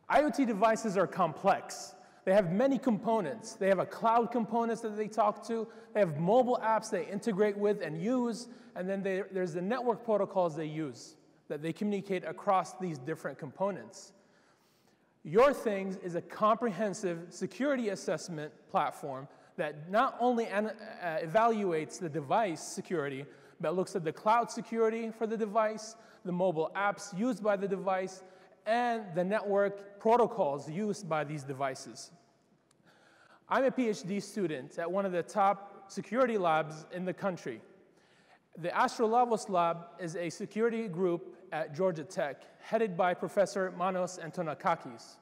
IoT devices are complex. They have many components. They have a cloud components that they talk to. They have mobile apps they integrate with and use. And then there's the network protocols they use that they communicate across these different components. Your Things is a comprehensive security assessment platform that not only evaluates the device security, but looks at the cloud security for the device, the mobile apps used by the device, and the network protocols used by these devices. I'm a PhD student at one of the top security labs in the country. The Astrolavos Lab is a security group at Georgia Tech, headed by Professor Manos Antonakakis.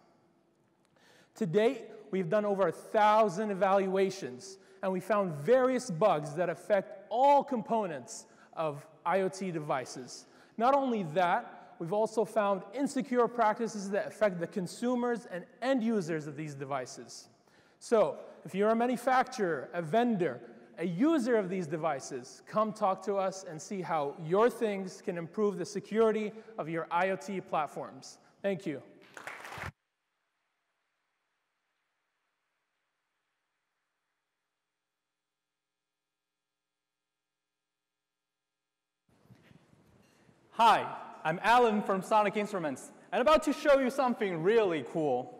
To date, we've done over 1,000 evaluations, and we found various bugs that affect all components of IoT devices. Not only that, we've also found insecure practices that affect the consumers and end users of these devices. So, if you're a manufacturer, a vendor, a user of these devices, come talk to us and see how your things can improve the security of your IoT platforms. Thank you.
Hi, I'm Alan from Sonic Instruments, and I'm about to show you something really cool.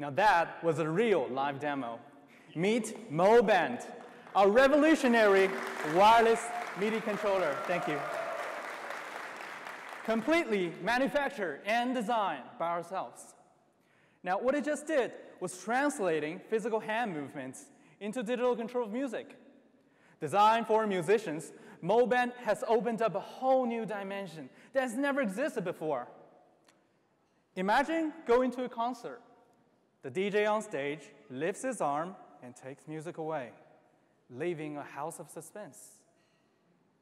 Now that was a real live demo. Meet MoBand, a revolutionary wireless MIDI controller. Thank you. Completely manufactured and designed by ourselves. Now, what it just did was translating physical hand movements into digital control of music. Designed for musicians, MoBand has opened up a whole new dimension that has never existed before. Imagine going to a concert. The DJ on stage lifts his arm and takes music away, leaving a house of suspense.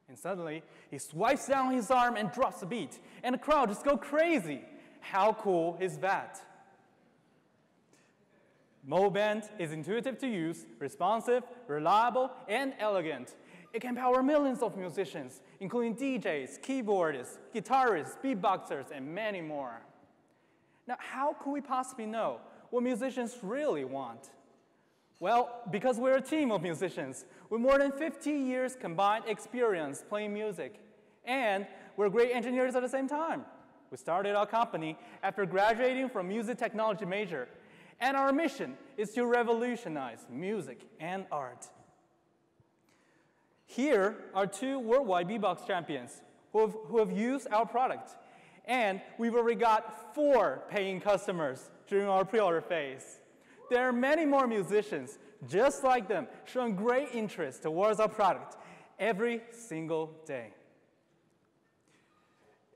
And suddenly, he swipes down his arm and drops the beat, and the crowd just goes crazy. How cool is that? MoBand is intuitive to use, responsive, reliable, and elegant. It can power millions of musicians, including DJs, keyboardists, guitarists, beatboxers, and many more. Now, how could we possibly know what musicians really want? Well, because we're a team of musicians with more than 50 years combined experience playing music, and we're great engineers at the same time. We started our company after graduating from music technology major, and our mission is to revolutionize music and art. Here are two worldwide beatbox champions who have used our product, and we've already got 4 paying customers during our pre-order phase. There are many more musicians just like them showing great interest towards our product every single day.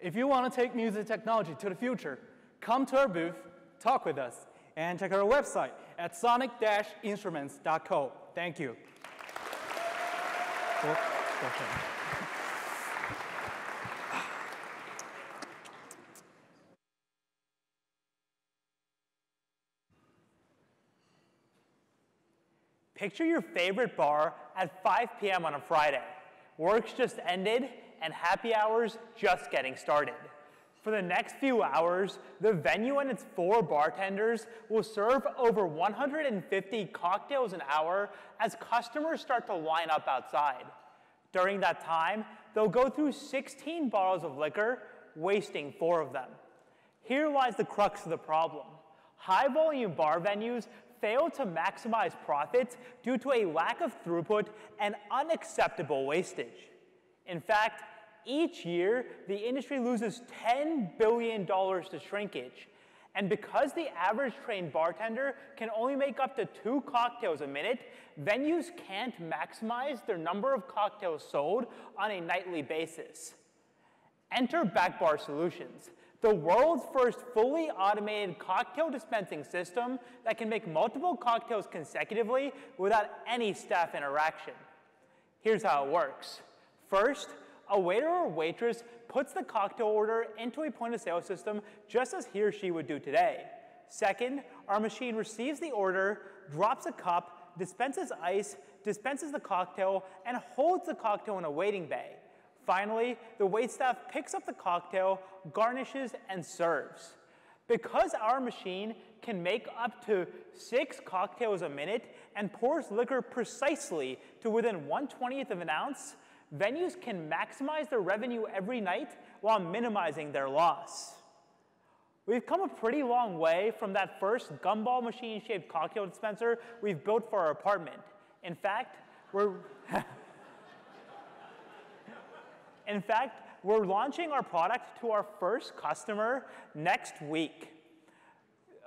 If you want to take music technology to the future, come to our booth, talk with us, and check our website at sonic-instruments.co. Thank you.
Picture your favorite bar at 5 p.m. on a Friday. Work's just ended, and happy hour's just getting started. For the next few hours, the venue and its 4 bartenders will serve over 150 cocktails an hour as customers start to line up outside. During that time, they'll go through 16 bottles of liquor, wasting 4 of them. Here lies the crux of the problem. High-volume bar venues fail to maximize profits due to a lack of throughput and unacceptable wastage. In fact, each year, the industry loses $10 billion to shrinkage, And because the average trained bartender can only make up to 2 cocktails a minute, venues can't maximize their number of cocktails sold on a nightly basis. Enter BackBar Solutions, the world's first fully automated cocktail dispensing system that can make multiple cocktails consecutively without any staff interaction. Here's how it works. First, a waiter or waitress puts the cocktail order into a point-of-sale system just as he or she would do today. Second, our machine receives the order, drops a cup, dispenses ice, dispenses the cocktail, and holds the cocktail in a waiting bay. Finally, the waitstaff picks up the cocktail, garnishes, and serves. Because our machine can make up to 6 cocktails a minute and pours liquor precisely to within 1/20th of an ounce, venues can maximize their revenue every night while minimizing their loss. We've come a pretty long way from that first gumball machine-shaped cocktail dispenser we've built for our apartment. In fact, we're launching our product to our first customer next week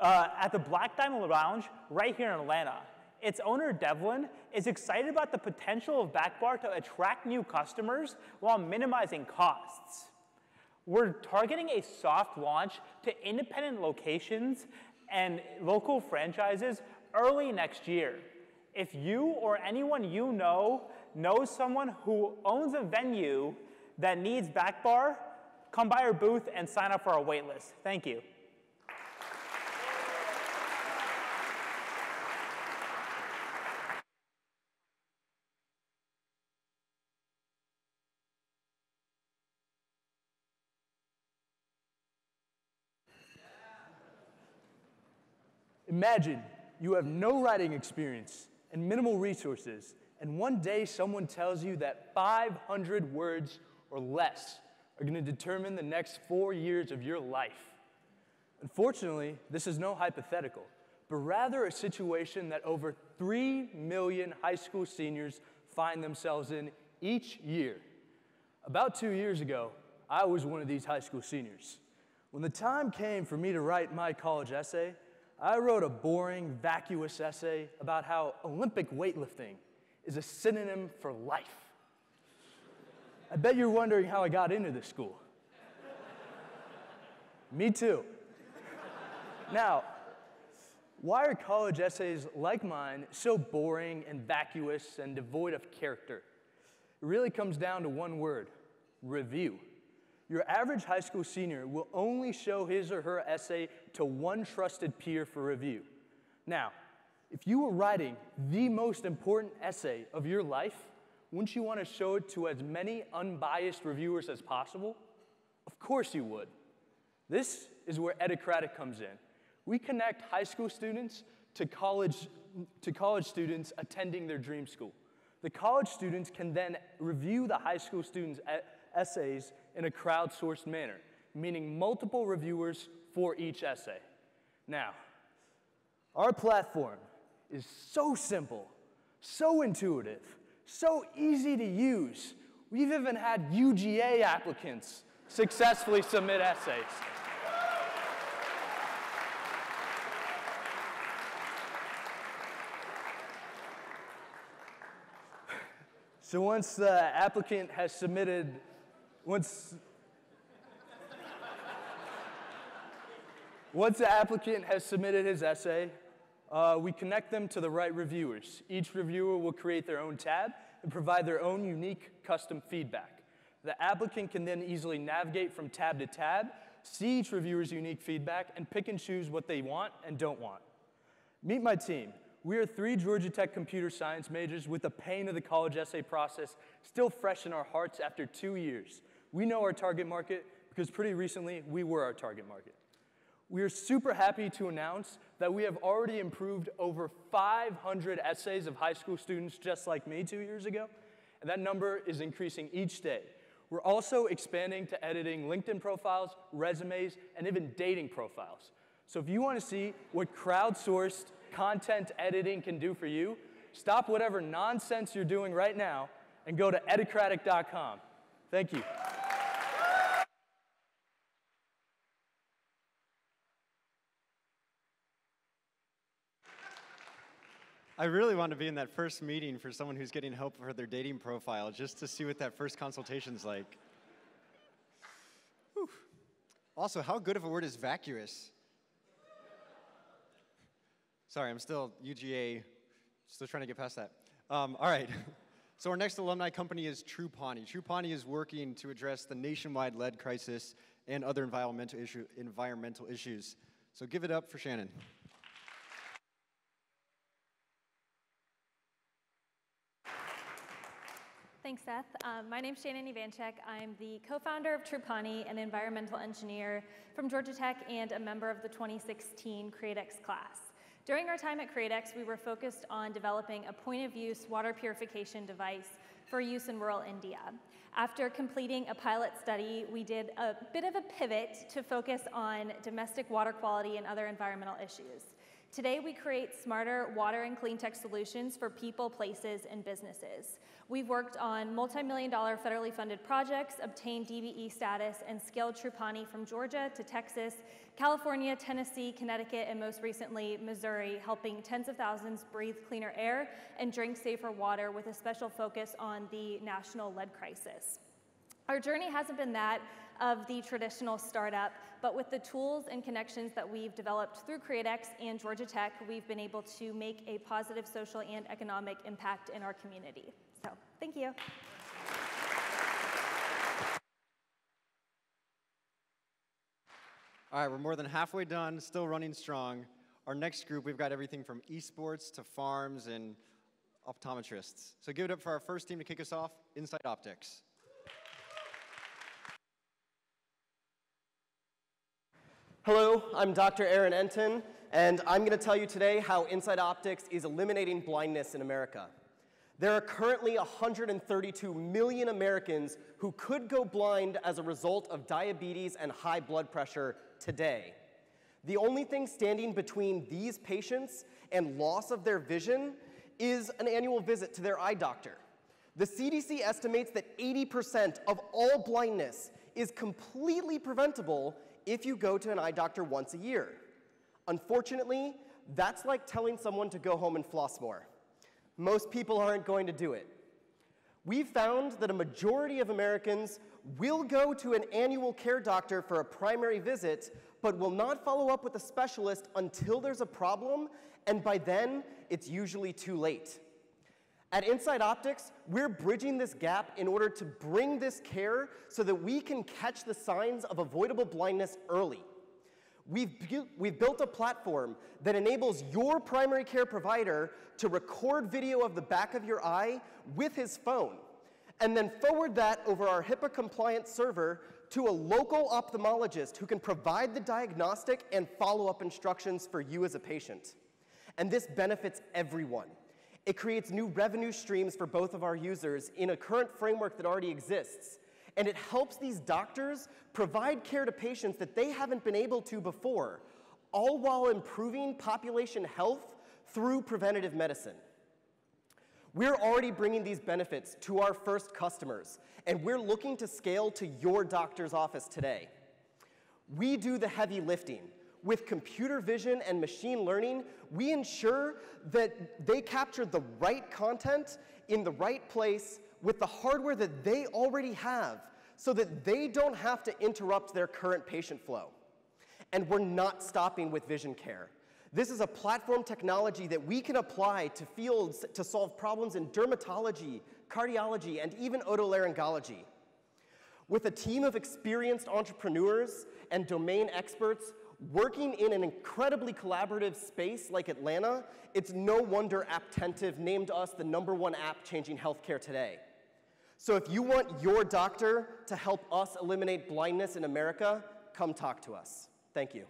at the Black Diamond Lounge right here in Atlanta. Its owner, Devlin, is excited about the potential of BackBar to attract new customers while minimizing costs. We're targeting a soft launch to independent locations and local franchises early next year. If you or anyone you know knows someone who owns a venue that needs BackBar, come by our booth and sign up for our wait list. Thank you.
Imagine you have no writing experience and minimal resources, and one day someone tells you that 500 words or less are going to determine the next 4 years of your life. Unfortunately, this is no hypothetical, but rather a situation that over 3 million high school seniors find themselves in each year. About 2 years ago, I was one of these high school seniors. When the time came for me to write my college essay, I wrote a boring, vacuous essay about how Olympic weightlifting is a synonym for life. I bet you're wondering how I got into this school. Me too. Now, why are college essays like mine so boring and vacuous and devoid of character? It really comes down to one word: review. Your average high school senior will only show his or her essay to one trusted peer for review. Now, if you were writing the most important essay of your life, wouldn't you want to show it to as many unbiased reviewers as possible? Of course you would. This is where Edocratic comes in. We connect high school students to college students attending their dream school. The college students can then review the high school students' essays in a crowdsourced manner, meaning multiple reviewers for each essay. Now, our platform is so simple, so intuitive, so easy to use. We've even had UGA applicants successfully submit essays. So once the applicant has submitted his essay, we connect them to the right reviewers. Each reviewer will create their own tab and provide their own unique custom feedback. The applicant can then easily navigate from tab to tab, see each reviewer's unique feedback, and pick and choose what they want and don't want. Meet my team. We are 3 Georgia Tech computer science majors with the pain of the college essay process still fresh in our hearts after 2 years. We know our target market because pretty recently we were our target market. We are super happy to announce that we have already improved over 500 essays of high school students just like me 2 years ago, and that number is increasing each day. We're also expanding to editing LinkedIn profiles, resumes, and even dating profiles. So if you want to see what crowdsourced content editing can do for you, stop whatever nonsense you're doing right now and go to edocratic.com. Thank you.
I really want to be in that first meeting for someone who's getting help for their dating profile, just to see what that first consultation's like. Whew. Also, how good of a word is vacuous? Sorry, I'm still UGA, still trying to get past that. All right. So our next alumni company is Trupani. Trupani is working to address the nationwide lead crisis and other environmental issues. So give it up for Shannon.
Thanks, Seth. My name's Shannon Ivanchek. I'm the co-founder of Trupani, an environmental engineer from Georgia Tech and a member of the 2016 CreateX class. During our time at CreateX, we were focused on developing a point-of-use water purification device for use in rural India. After completing a pilot study, we did a bit of a pivot to focus on domestic water quality and other environmental issues. Today, we create smarter water and clean tech solutions for people, places, and businesses. We've worked on multi-million-dollar federally funded projects, obtained DBE status, and scaled Trupani from Georgia to Texas, California, Tennessee, Connecticut, and most recently, Missouri, helping tens of thousands breathe cleaner air and drink safer water with a special focus on the national lead crisis. Our journey hasn't been that of the traditional startup, but with the tools and connections that we've developed through CreateX and Georgia Tech, we've been able to make a positive social and economic impact in our community. So, thank you.
All right, we're more than halfway done, still running strong. Our next group, we've got everything from esports to farms and optometrists. So give it up for our first team to kick us off, Inside Optics.
Hello, I'm Dr. Aaron Enton, and I'm going to tell you today how Inside Optics is eliminating blindness in America. There are currently 132 million Americans who could go blind as a result of diabetes and high blood pressure today. The only thing standing between these patients and loss of their vision is an annual visit to their eye doctor. The CDC estimates that 80% of all blindness is completely preventable if you go to an eye doctor once a year. Unfortunately, that's like telling someone to go home and floss more. Most people aren't going to do it. We've found that a majority of Americans will go to an annual care doctor for a primary visit, but will not follow up with a specialist until there's a problem, and by then, it's usually too late. At Inside Optics, we're bridging this gap in order to bring this care so that we can catch the signs of avoidable blindness early. We've built a platform that enables your primary care provider to record video of the back of your eye with his phone, and then forward that over our HIPAA-compliant server to a local ophthalmologist who can provide the diagnostic and follow-up instructions for you as a patient. And this benefits everyone. It creates new revenue streams for both of our users in a current framework that already exists. And it helps these doctors provide care to patients that they haven't been able to before, all while improving population health through preventative medicine. We're already bringing these benefits to our first customers, and we're looking to scale to your doctor's office today. We do the heavy lifting. With computer vision and machine learning, we ensure that they capture the right content in the right place with the hardware that they already have so that they don't have to interrupt their current patient flow. And we're not stopping with vision care. This is a platform technology that we can apply to fields to solve problems in dermatology, cardiology, and even otolaryngology. With a team of experienced entrepreneurs and domain experts working in an incredibly collaborative space like Atlanta, it's no wonder Apptentive named us the #1 app changing healthcare today. So if you want your doctor to help us eliminate blindness in America, come talk to us. Thank you.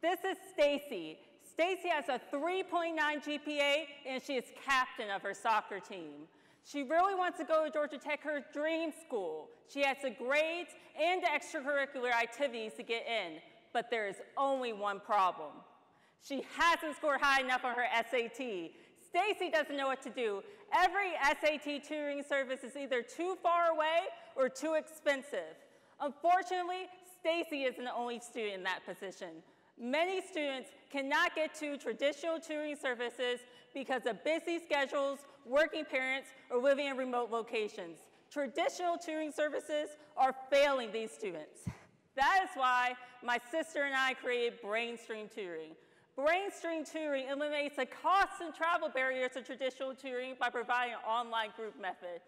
This is Stacy. Stacy has a 3.9 GPA, and she is captain of her soccer team. She really wants to go to Georgia Tech, her dream school. She has the grades and the extracurricular activities to get in, but there is only one problem. She hasn't scored high enough on her SAT.
Stacy doesn't know what to do. Every SAT tutoring service is either too far away or too expensive. Unfortunately, Stacy isn't the only student in that position. Many students cannot get to traditional tutoring services because of busy schedules, working parents, or living in remote locations. Traditional tutoring services are failing these students. That is why my sister and I created Brainstream Tutoring. Brainstream Tutoring eliminates the costs and travel barriers of traditional tutoring by providing an online group method.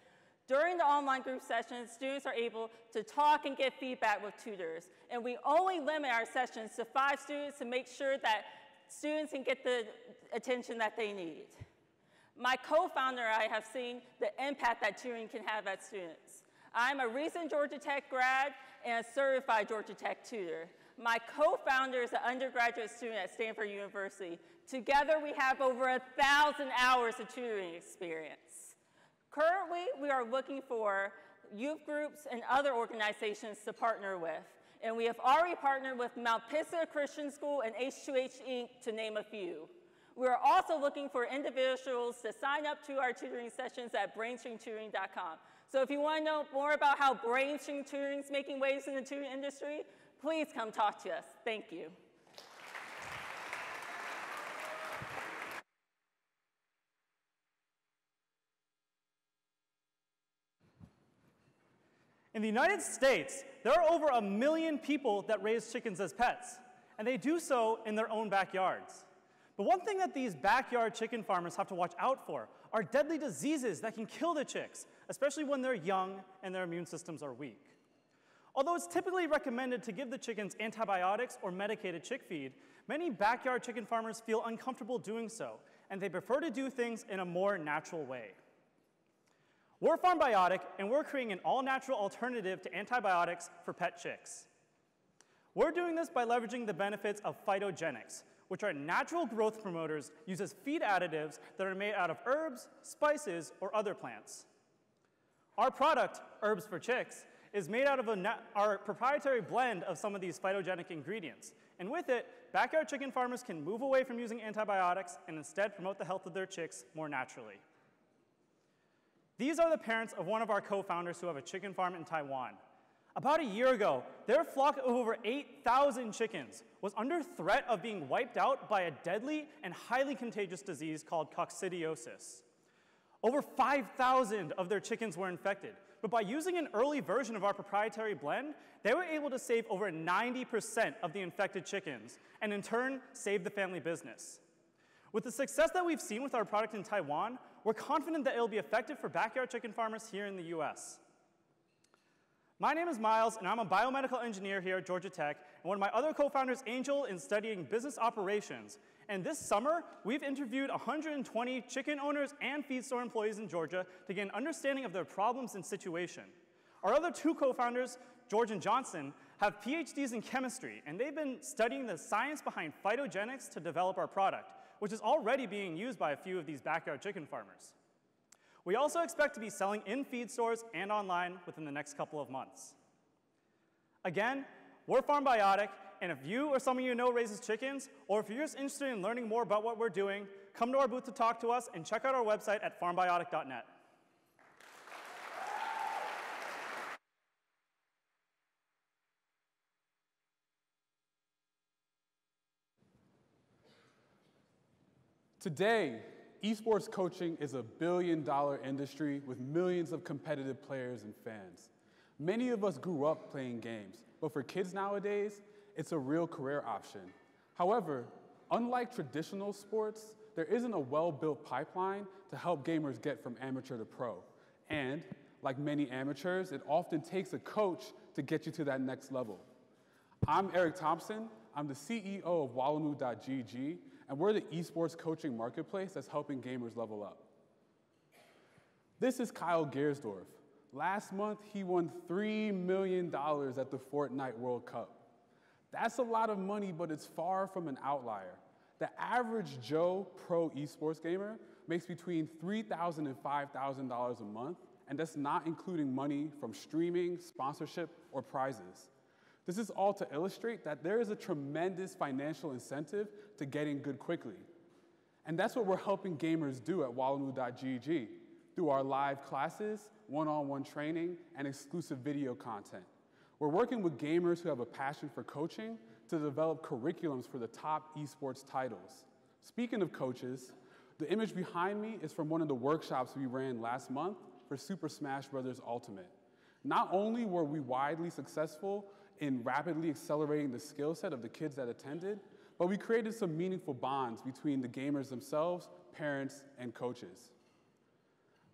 During the online group sessions, students are able to talk and get feedback with tutors. And we only limit our sessions to 5 students to make sure that students can get the attention that they need. My co-founder and I have seen the impact that tutoring can have at students. I'm a recent Georgia Tech grad and a certified Georgia Tech tutor. My co-founder is an undergraduate student at Stanford University. Together, we have over 1,000 hours of tutoring experience. Currently, we are looking for youth groups and other organizations to partner with, and we have already partnered with Mount Pisgah Christian School and H2H Inc., to name a few. We are also looking for individuals to sign up to our tutoring sessions at brainstreamtutoring.com. So if you want to know more about how Brainstream Tutoring is making waves in the tutoring industry, please come talk to us. Thank you.
In the United States, there are over 1 million people that raise chickens as pets, and they do so in their own backyards. But one thing that these backyard chicken farmers have to watch out for are deadly diseases that can kill the chicks, especially when they're young and their immune systems are weak. Although it's typically recommended to give the chickens antibiotics or medicated chick feed, many backyard chicken farmers feel uncomfortable doing so, and they prefer to do things in a more natural way. We're Farmbiotic, and we're creating an all-natural alternative to antibiotics for pet chicks. We're doing this by leveraging the benefits of phytogenics, which are natural growth promoters used as feed additives that are made out of herbs, spices, or other plants. Our product, Herbs for Chicks, is made out of our proprietary blend of some of these phytogenic ingredients. And with it, backyard chicken farmers can move away from using antibiotics and instead promote the health of their chicks more naturally. These are the parents of one of our co-founders who have a chicken farm in Taiwan. About a year ago, their flock of over 8,000 chickens was under threat of being wiped out by a deadly and highly contagious disease called coccidiosis. Over 5,000 of their chickens were infected, but by using an early version of our proprietary blend, they were able to save over 90% of the infected chickens, and in turn, save the family business. With the success that we've seen with our product in Taiwan, we're confident that it'll be effective for backyard chicken farmers here in the US. My name is Miles, and I'm a biomedical engineer here at Georgia Tech, and one of my other co-founders, Angel, is studying business operations. And this summer, we've interviewed 120 chicken owners and feed store employees in Georgia to get an understanding of their problems and situation. Our other 2 co-founders, George and Johnson, have PhDs in chemistry, and they've been studying the science behind phytogenics to develop our product, which is already being used by a few of these backyard chicken farmers. We also expect to be selling in feed stores and online within the next couple of months. Again, we're Farmbiotic, and if you or someone you know raises chickens, or if you're just interested in learning more about what we're doing, come to our booth to talk to us and check out our website at farmbiotic.net.
Today, esports coaching is a billion-dollar industry with millions of competitive players and fans. Many of us grew up playing games, but for kids nowadays, it's a real career option. However, unlike traditional sports, there isn't a well-built pipeline to help gamers get from amateur to pro. And, like many amateurs, it often takes a coach to get you to that next level. I'm Eric Thompson. I'm the CEO of Wallamoo.gg, and we're the esports coaching marketplace that's helping gamers level up. This is Kyle Gersdorf. Last month, he won $3 million at the Fortnite World Cup. That's a lot of money, but it's far from an outlier. The average Joe pro esports gamer makes between $3,000 and $5,000 a month, and that's not including money from streaming, sponsorship, or prizes. This is all to illustrate that there is a tremendous financial incentive to getting good quickly. And that's what we're helping gamers do at wallamoo.gg through our live classes, one-on-one training, and exclusive video content. We're working with gamers who have a passion for coaching to develop curriculums for the top esports titles. Speaking of coaches, the image behind me is from one of the workshops we ran last month for Super Smash Bros. Ultimate. Not only were we widely successful in rapidly accelerating the skill set of the kids that attended, but we created some meaningful bonds between the gamers themselves, parents, and coaches.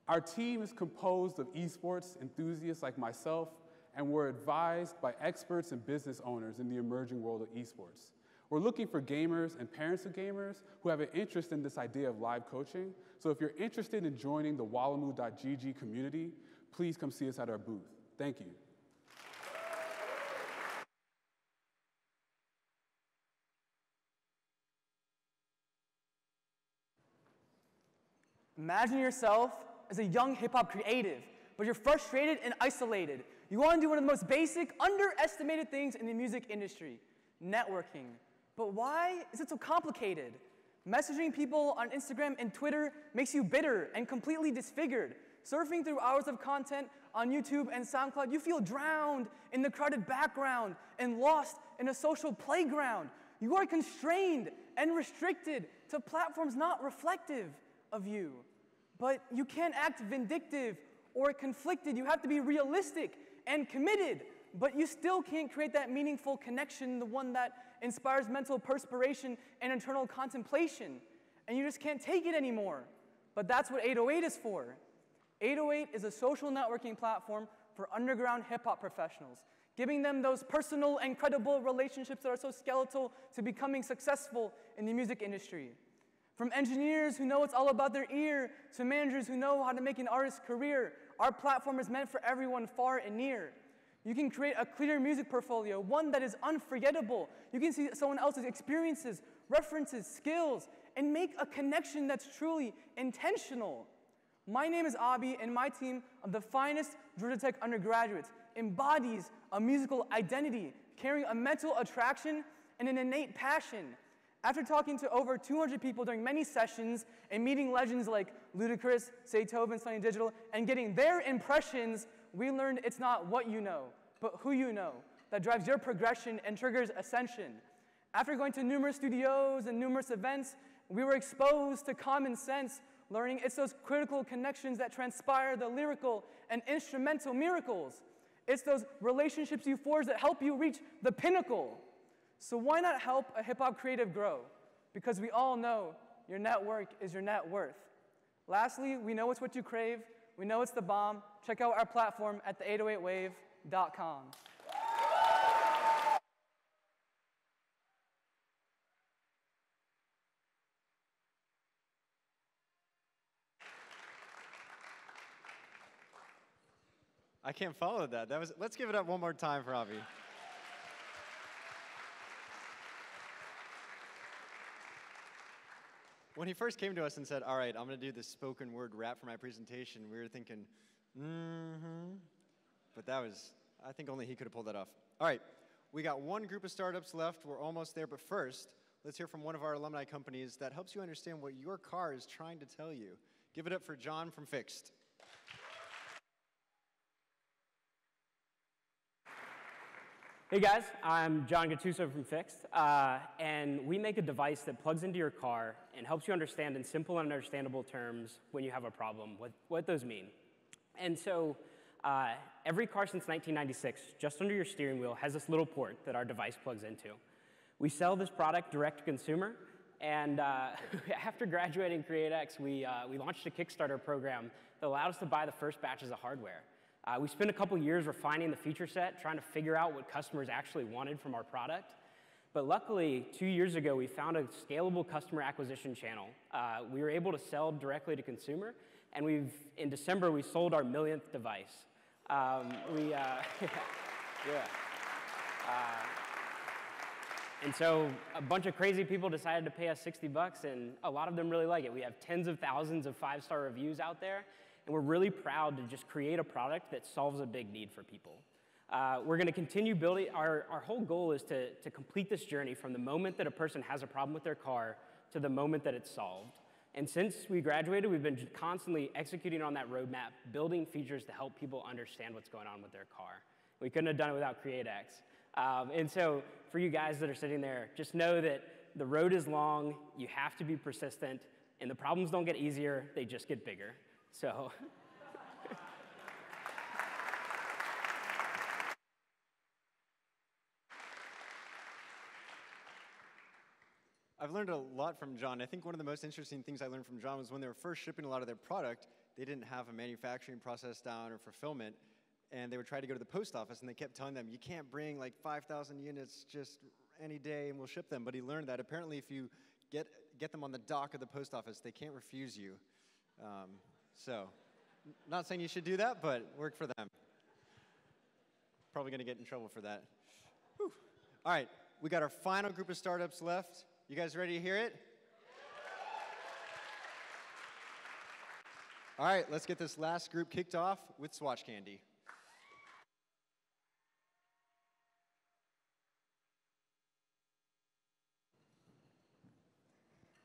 Our team is composed of esports enthusiasts like myself, and we're advised by experts and business owners in the emerging world of esports. We're looking for gamers and parents of gamers who have an interest in this idea of live coaching. So if you're interested in joining the wallamoo.gg community, please come see us at our booth. Thank you.
Imagine yourself as a young hip-hop creative, but you're frustrated and isolated. You want to do one of the most basic, underestimated things in the music industry, networking. But why is it so complicated? Messaging people on Instagram and Twitter makes you bitter and completely disfigured. Surfing through hours of content on YouTube and SoundCloud, you feel drowned in the crowded background and lost in a social playground. You are constrained and restricted to platforms not reflective of you. But you can't act vindictive or conflicted. You have to be realistic and committed. But you still can't create that meaningful connection, the one that inspires mental perspiration and internal contemplation. And you just can't take it anymore. But that's what 808 is for. 808 is a social networking platform for underground hip-hop professionals, giving them those personal and credible relationships that are so skeletal to becoming successful in the music industry. From engineers who know it's all about their ear to managers who know how to make an artist's career, our platform is meant for everyone far and near. You can create a clear music portfolio, one that is unforgettable. You can see someone else's experiences, references, skills, and make a connection that's truly intentional. My name is Abi, and my team of the finest Georgia Tech undergraduates embodies a musical identity, carrying a mental attraction and an innate passion. After talking to over 200 people during many sessions and meeting legends like Ludacris, Beethoven, Sonny Digital, and getting their impressions, we learned it's not what you know, but who you know that drives your progression and triggers ascension. After going to numerous studios and numerous events, we were exposed to common sense, learning it's those critical connections that transpire the lyrical and instrumental miracles. It's those relationships you forge that help you reach the pinnacle. So why not help a hip-hop creative grow? Because we all know your network is your net worth. Lastly, we know it's what you crave. We know it's the bomb. Check out our platform at the808wave.com.
I can't follow that. Let's give it up one more time for Avi. When he first came to us and said, all right, I'm going to do this spoken word rap for my presentation, we were thinking, But I think only he could have pulled that off. All right, we got one group of startups left. We're almost there, but first, let's hear from one of our alumni companies that helps you understand what your car is trying to tell you. Give it up for John from Fixed.
Hey guys, I'm John Gattuso from Fixed, and we make a device that plugs into your car and helps you understand in simple and understandable terms when you have a problem, what those mean. And so every car since 1996, just under your steering wheel, has this little port that our device plugs into. We sell this product direct to consumer, and after graduating CreateX, we launched a Kickstarter program that allowed us to buy the first batches of hardware. We spent a couple years refining the feature set, trying to figure out what customers actually wanted from our product. But luckily, 2 years ago, we found a scalable customer acquisition channel. We were able to sell directly to consumer, and in December, we sold our 1,000th device. And so a bunch of crazy people decided to pay us $60, and a lot of them really like it. We have tens of thousands of 5-star reviews out there. And we're really proud to just create a product that solves a big need for people. We're going to continue building. Our whole goal is to complete this journey from the moment that a person has a problem with their car to the moment that it's solved. And since we graduated, we've been constantly executing on that roadmap, building features to help people understand what's going on with their car. We couldn't have done it without CreateX. And so for you guys that are sitting there, just know that the road is long, you have to be persistent, and the problems don't get easier, they just get bigger. So.
I've learned a lot from John. I think one of the most interesting things I learned from John was when they were first shipping a lot of their product, they didn't have a manufacturing process down or fulfillment, and they would try to go to the post office, and they kept telling them, you can't bring like 5,000 units just any day and we'll ship them. But he learned that apparently if you get them on the dock of the post office, they can't refuse you. So, not saying you should do that, but work for them. Probably going to get in trouble for that. Whew. All right, we got our final group of startups left. You guys ready to hear it? All right, let's get this last group kicked off with Swatch Candy.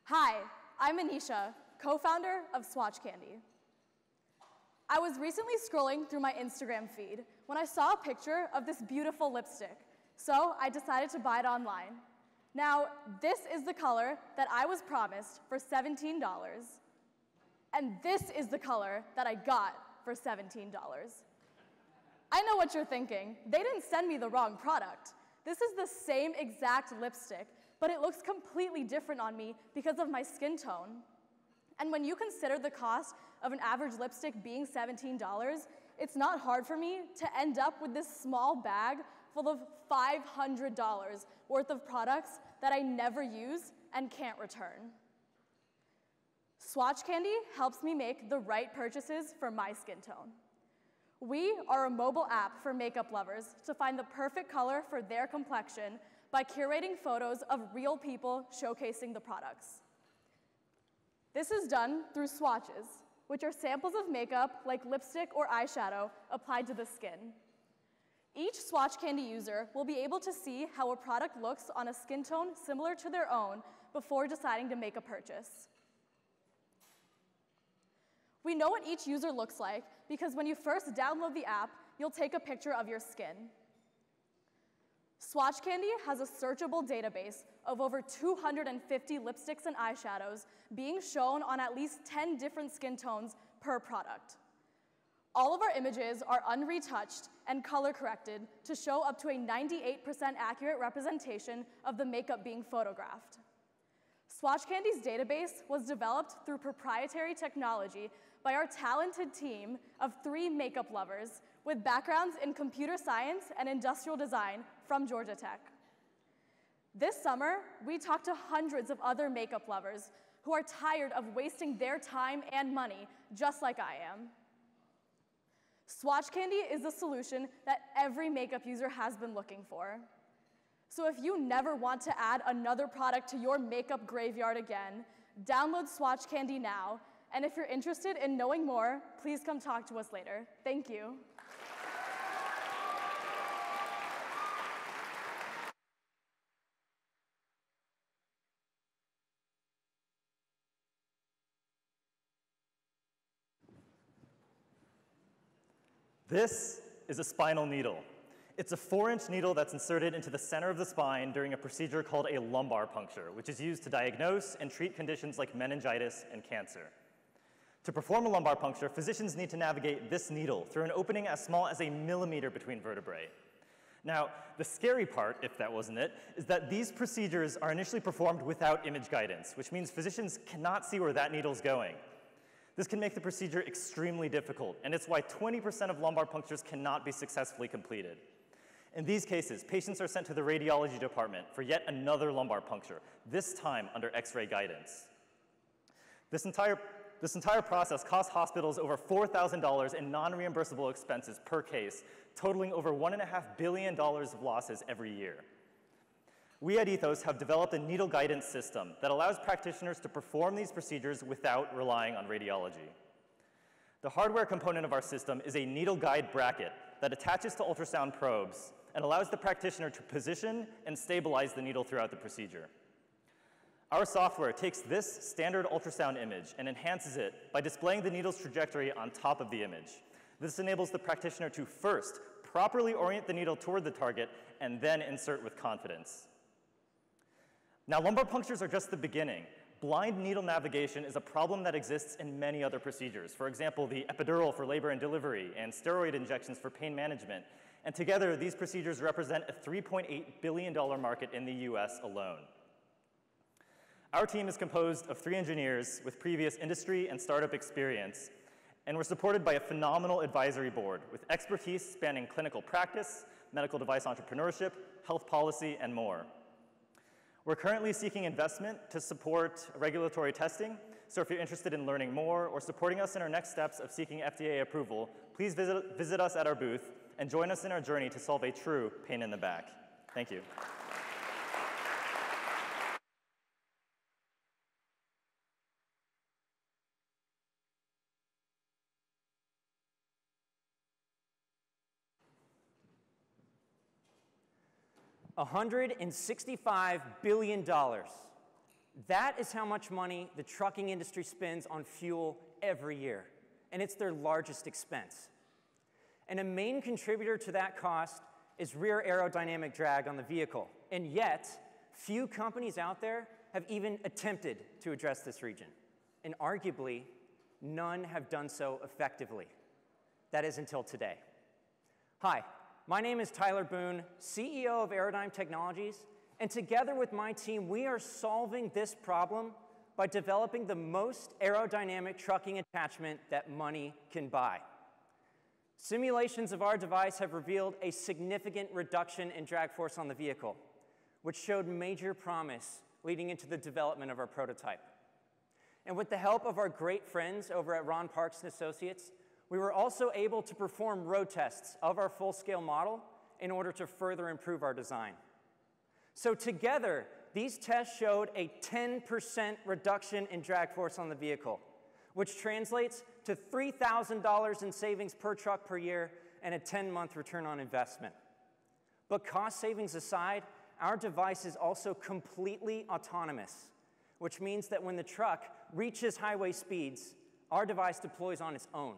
Hi, I'm Anisha, co-founder of Swatch Candy. I was recently scrolling through my Instagram feed when I saw a picture of this beautiful lipstick, so I decided to buy it online. Now, this is the color that I was promised for $17, and this is the color that I got for $17. I know what you're thinking. They didn't send me the wrong product. This is the same exact lipstick, but it looks completely different on me because of my skin tone. And when you consider the cost of an average lipstick being $17, it's not hard for me to end up with this small bag full of $500 worth of products that I never use and can't return. Swatch Candy helps me make the right purchases for my skin tone. We are a mobile app for makeup lovers to find the perfect color for their complexion by curating photos of real people showcasing the products. This is done through swatches, which are samples of makeup like lipstick or eyeshadow applied to the skin. Each Swatch Candy user will be able to see how a product looks on a skin tone similar to their own before deciding to make a purchase. We know what each user looks like because when you first download the app, you'll take a picture of your skin. Swatch Candy has a searchable database of over 250 lipsticks and eyeshadows being shown on at least 10 different skin tones per product. All of our images are unretouched and color corrected to show up to a 98% accurate representation of the makeup being photographed. Swatch Candy's database was developed through proprietary technology by our talented team of 3 makeup lovers with backgrounds in computer science and industrial design from Georgia Tech. This summer, we talked to hundreds of other makeup lovers who are tired of wasting their time and money just like I am. Swatch Candy is the solution that every makeup user has been looking for. So if you never want to add another product to your makeup graveyard again, download Swatch Candy now. And if you're interested in knowing more, please come talk to us later. Thank you.
This is a spinal needle. It's a 4-inch needle that's inserted into the center of the spine during a procedure called a lumbar puncture, which is used to diagnose and treat conditions like meningitis and cancer. To perform a lumbar puncture, physicians need to navigate this needle through an opening as small as a millimeter between vertebrae. Now, the scary part, if that wasn't it, is that these procedures are initially performed without image guidance, which means physicians cannot see where that needle's going. This can make the procedure extremely difficult, and it's why 20% of lumbar punctures cannot be successfully completed. In these cases, patients are sent to the radiology department for yet another lumbar puncture, this time under X-ray guidance. This entire process costs hospitals over $4,000 in non-reimbursable expenses per case, totaling over $1.5 billion of losses every year. We at Ethos have developed a needle guidance system that allows practitioners to perform these procedures without relying on radiology. The hardware component of our system is a needle guide bracket that attaches to ultrasound probes and allows the practitioner to position and stabilize the needle throughout the procedure. Our software takes this standard ultrasound image and enhances it by displaying the needle's trajectory on top of the image. This enables the practitioner to first properly orient the needle toward the target and then insert with confidence. Now, lumbar punctures are just the beginning. Blind needle navigation is a problem that exists in many other procedures. For example, the epidural for labor and delivery and steroid injections for pain management. And together, these procedures represent a $3.8 billion market in the US alone. Our team is composed of 3 engineers with previous industry and startup experience, and we're supported by a phenomenal advisory board with expertise spanning clinical practice, medical device entrepreneurship, health policy, and more. We're currently seeking investment to support regulatory testing, so if you're interested in learning more or supporting us in our next steps of seeking FDA approval, please visit us at our booth and join us in our journey to solve a true pain in the back. Thank you.
$165 billion. That is how much money the trucking industry spends on fuel every year, and it's their largest expense. And a main contributor to that cost is rear aerodynamic drag on the vehicle, and yet few companies out there have even attempted to address this region, and arguably none have done so effectively. That is until today. Hi. My name is Tyler Boone, CEO of Aerodyme Technologies, and together with my team, we are solving this problem by developing the most aerodynamic trucking attachment that money can buy. Simulations of our device have revealed a significant reduction in drag force on the vehicle, which showed major promise leading into the development of our prototype. And with the help of our great friends over at Ron Parks & Associates, we were also able to perform road tests of our full-scale model in order to further improve our design. So together, these tests showed a 10% reduction in drag force on the vehicle, which translates to $3,000 in savings per truck per year and a 10-month return on investment. But cost savings aside, our device is also completely autonomous, which means that when the truck reaches highway speeds, our device deploys on its own,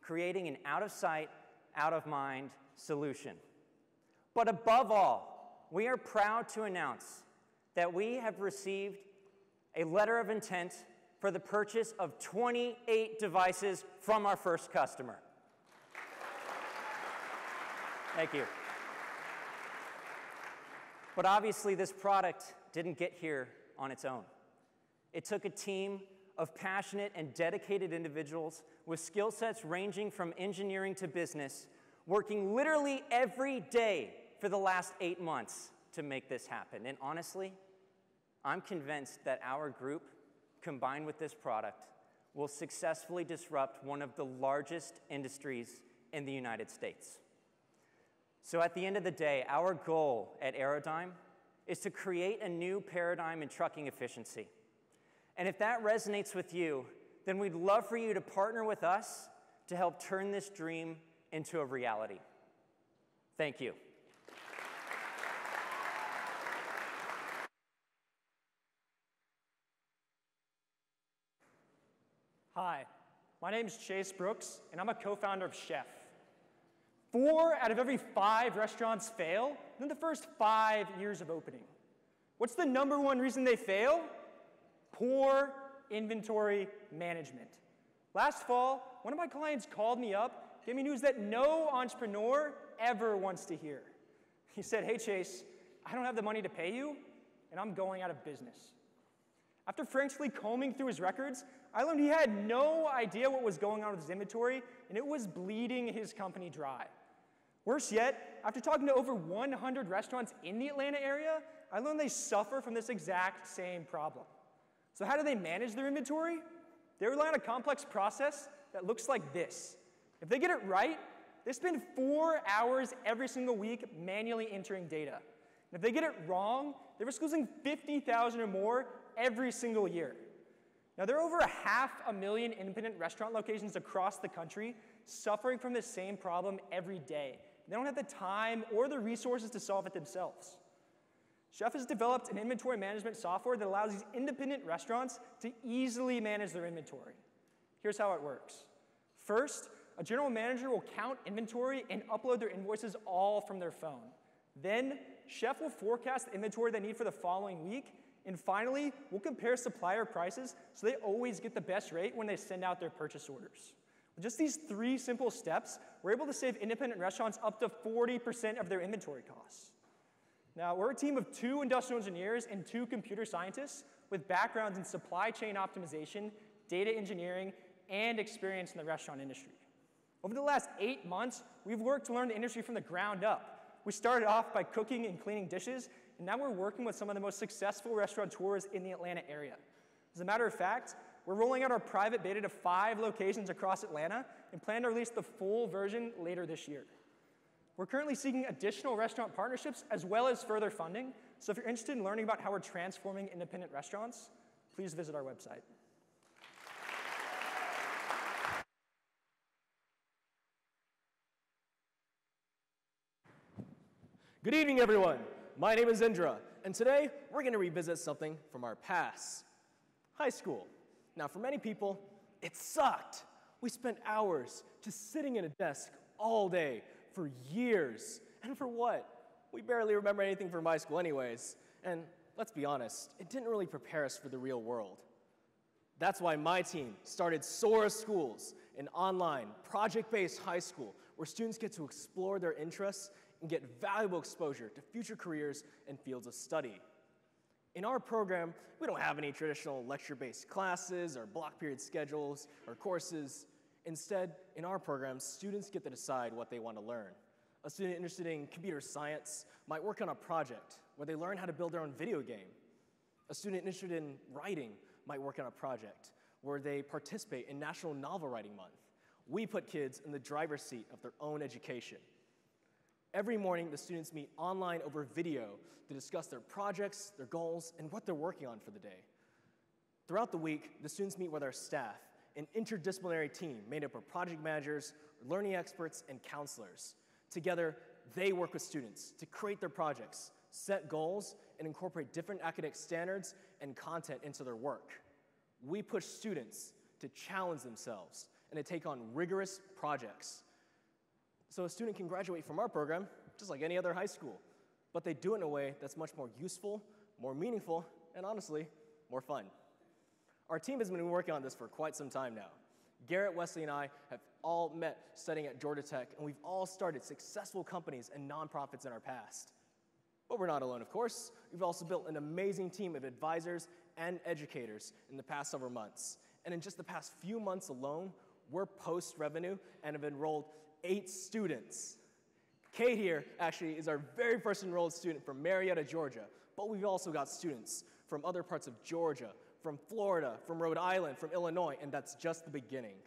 creating an out-of-sight, out-of-mind solution. But above all, we are proud to announce that we have received a letter of intent for the purchase of 28 devices from our first customer. Thank you. But obviously, this product didn't get here on its own. It took a team of passionate and dedicated individuals with skill sets ranging from engineering to business, working literally every day for the last 8 months to make this happen. And honestly, I'm convinced that our group, combined with this product, will successfully disrupt one of the largest industries in the United States. So at the end of the day, our goal at Aerodyme is to create a new paradigm in trucking efficiency. And if that resonates with you, then we'd love for you to partner with us to help turn this dream into a reality. Thank you.
Hi, my name is Chase Brooks, and I'm a co-founder of Chef. 4 out of every 5 restaurants fail in the first 5 years of opening. What's the #1 reason they fail? Poor inventory management. Last fall, one of my clients called me up, gave me news that no entrepreneur ever wants to hear. He said, "Hey Chase, I don't have the money to pay you, and I'm going out of business." After frankly combing through his records, I learned he had no idea what was going on with his inventory, and it was bleeding his company dry. Worse yet, after talking to over 100 restaurants in the Atlanta area, I learned they suffer from this exact same problem. So how do they manage their inventory? They rely on a complex process that looks like this. If they get it right, they spend 4 hours every single week manually entering data. And if they get it wrong, they risk losing 50,000 or more every single year. Now, there are over 500,000 independent restaurant locations across the country suffering from the same problem every day. They don't have the time or the resources to solve it themselves. Chef has developed an inventory management software that allows these independent restaurants to easily manage their inventory. Here's how it works. First, a general manager will count inventory and upload their invoices all from their phone. Then, Chef will forecast the inventory they need for the following week. And finally, we'll compare supplier prices so they always get the best rate when they send out their purchase orders. With just these 3 simple steps, we're able to save independent restaurants up to 40% of their inventory costs. Now, we're a team of 2 industrial engineers and 2 computer scientists with backgrounds in supply chain optimization, data engineering, and experience in the restaurant industry. Over the last 8 months, we've worked to learn the industry from the ground up. We started off by cooking and cleaning dishes, and now we're working with some of the most successful restaurateurs in the Atlanta area. As a matter of fact, we're rolling out our private beta to 5 locations across Atlanta and plan to release the full version later this year. We're currently seeking additional restaurant partnerships as well as further funding, so if you're interested in learning about how we're transforming independent restaurants, please visit our website.
Good evening, everyone. My name is Indra, and today we're going to revisit something from our past. High school. Now, for many people, it sucked. We spent hours just sitting in a desk all day for years. And for what? We barely remember anything from high school anyways. And let's be honest, it didn't really prepare us for the real world. That's why my team started Sora Schools, an online, project-based high school where students get to explore their interests and get valuable exposure to future careers and fields of study. In our program, we don't have any traditional lecture-based classes or block period schedules or courses. Instead, in our program, students get to decide what they want to learn. A student interested in computer science might work on a project where they learn how to build their own video game. A student interested in writing might work on a project where they participate in National Novel Writing Month. We put kids in the driver's seat of their own education. Every morning, the students meet online over video to discuss their projects, their goals, and what they're working on for the day. Throughout the week, the students meet with our staff, an interdisciplinary team made up of project managers, learning experts, and counselors. Together, they work with students to create their projects, set goals, and incorporate different academic standards and content into their work. We push students to challenge themselves and to take on rigorous projects. So a student can graduate from our program just like any other high school, but they do it in a way that's much more useful, more meaningful, and honestly, more fun. Our team has been working on this for quite some time now. Garrett, Wesley, and I have all met studying at Georgia Tech, and we've all started successful companies and nonprofits in our past. But we're not alone, of course. We've also built an amazing team of advisors and educators in the past several months. And in just the past few months alone, we're post-revenue and have enrolled 8 students. Kate here actually is our very first enrolled student from Marietta, Georgia, but we've also got students from other parts of Georgia, from Florida, from Rhode Island, from Illinois, and that's just the beginning.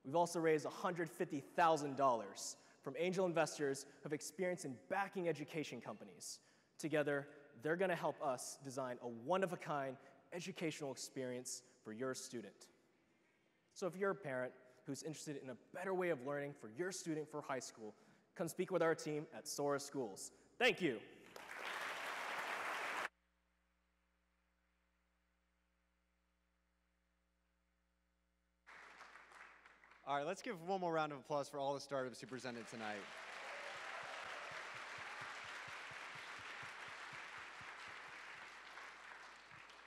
We've also raised $150,000 from angel investors who have experience in backing education companies. Together, they're going to help us design a one-of-a-kind educational experience for your student. So if you're a parent who's interested in a better way of learning for your student for high school, come speak with our team at Sora Schools. Thank you.
All right, let's give one more round of applause for all the startups who presented tonight.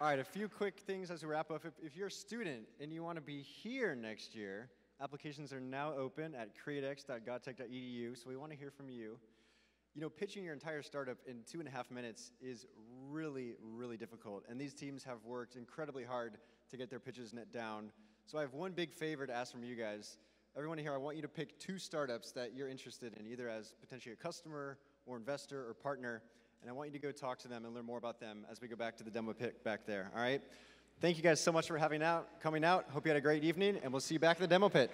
All right, a few quick things as we wrap up. If you're a student and you want to be here next year, applications are now open at createx.godtech.edu, so we want to hear from you. You know, pitching your entire startup in 2.5 minutes is really, really difficult, and these teams have worked incredibly hard to get their pitches down. So I have one big favor to ask from you guys. Everyone here, I want you to pick 2 startups that you're interested in, either as potentially a customer or investor or partner, and I want you to go talk to them and learn more about them as we go back to the demo pit back there, all right? Thank you guys so much for coming out. Hope you had a great evening, and we'll see you back in the demo pit.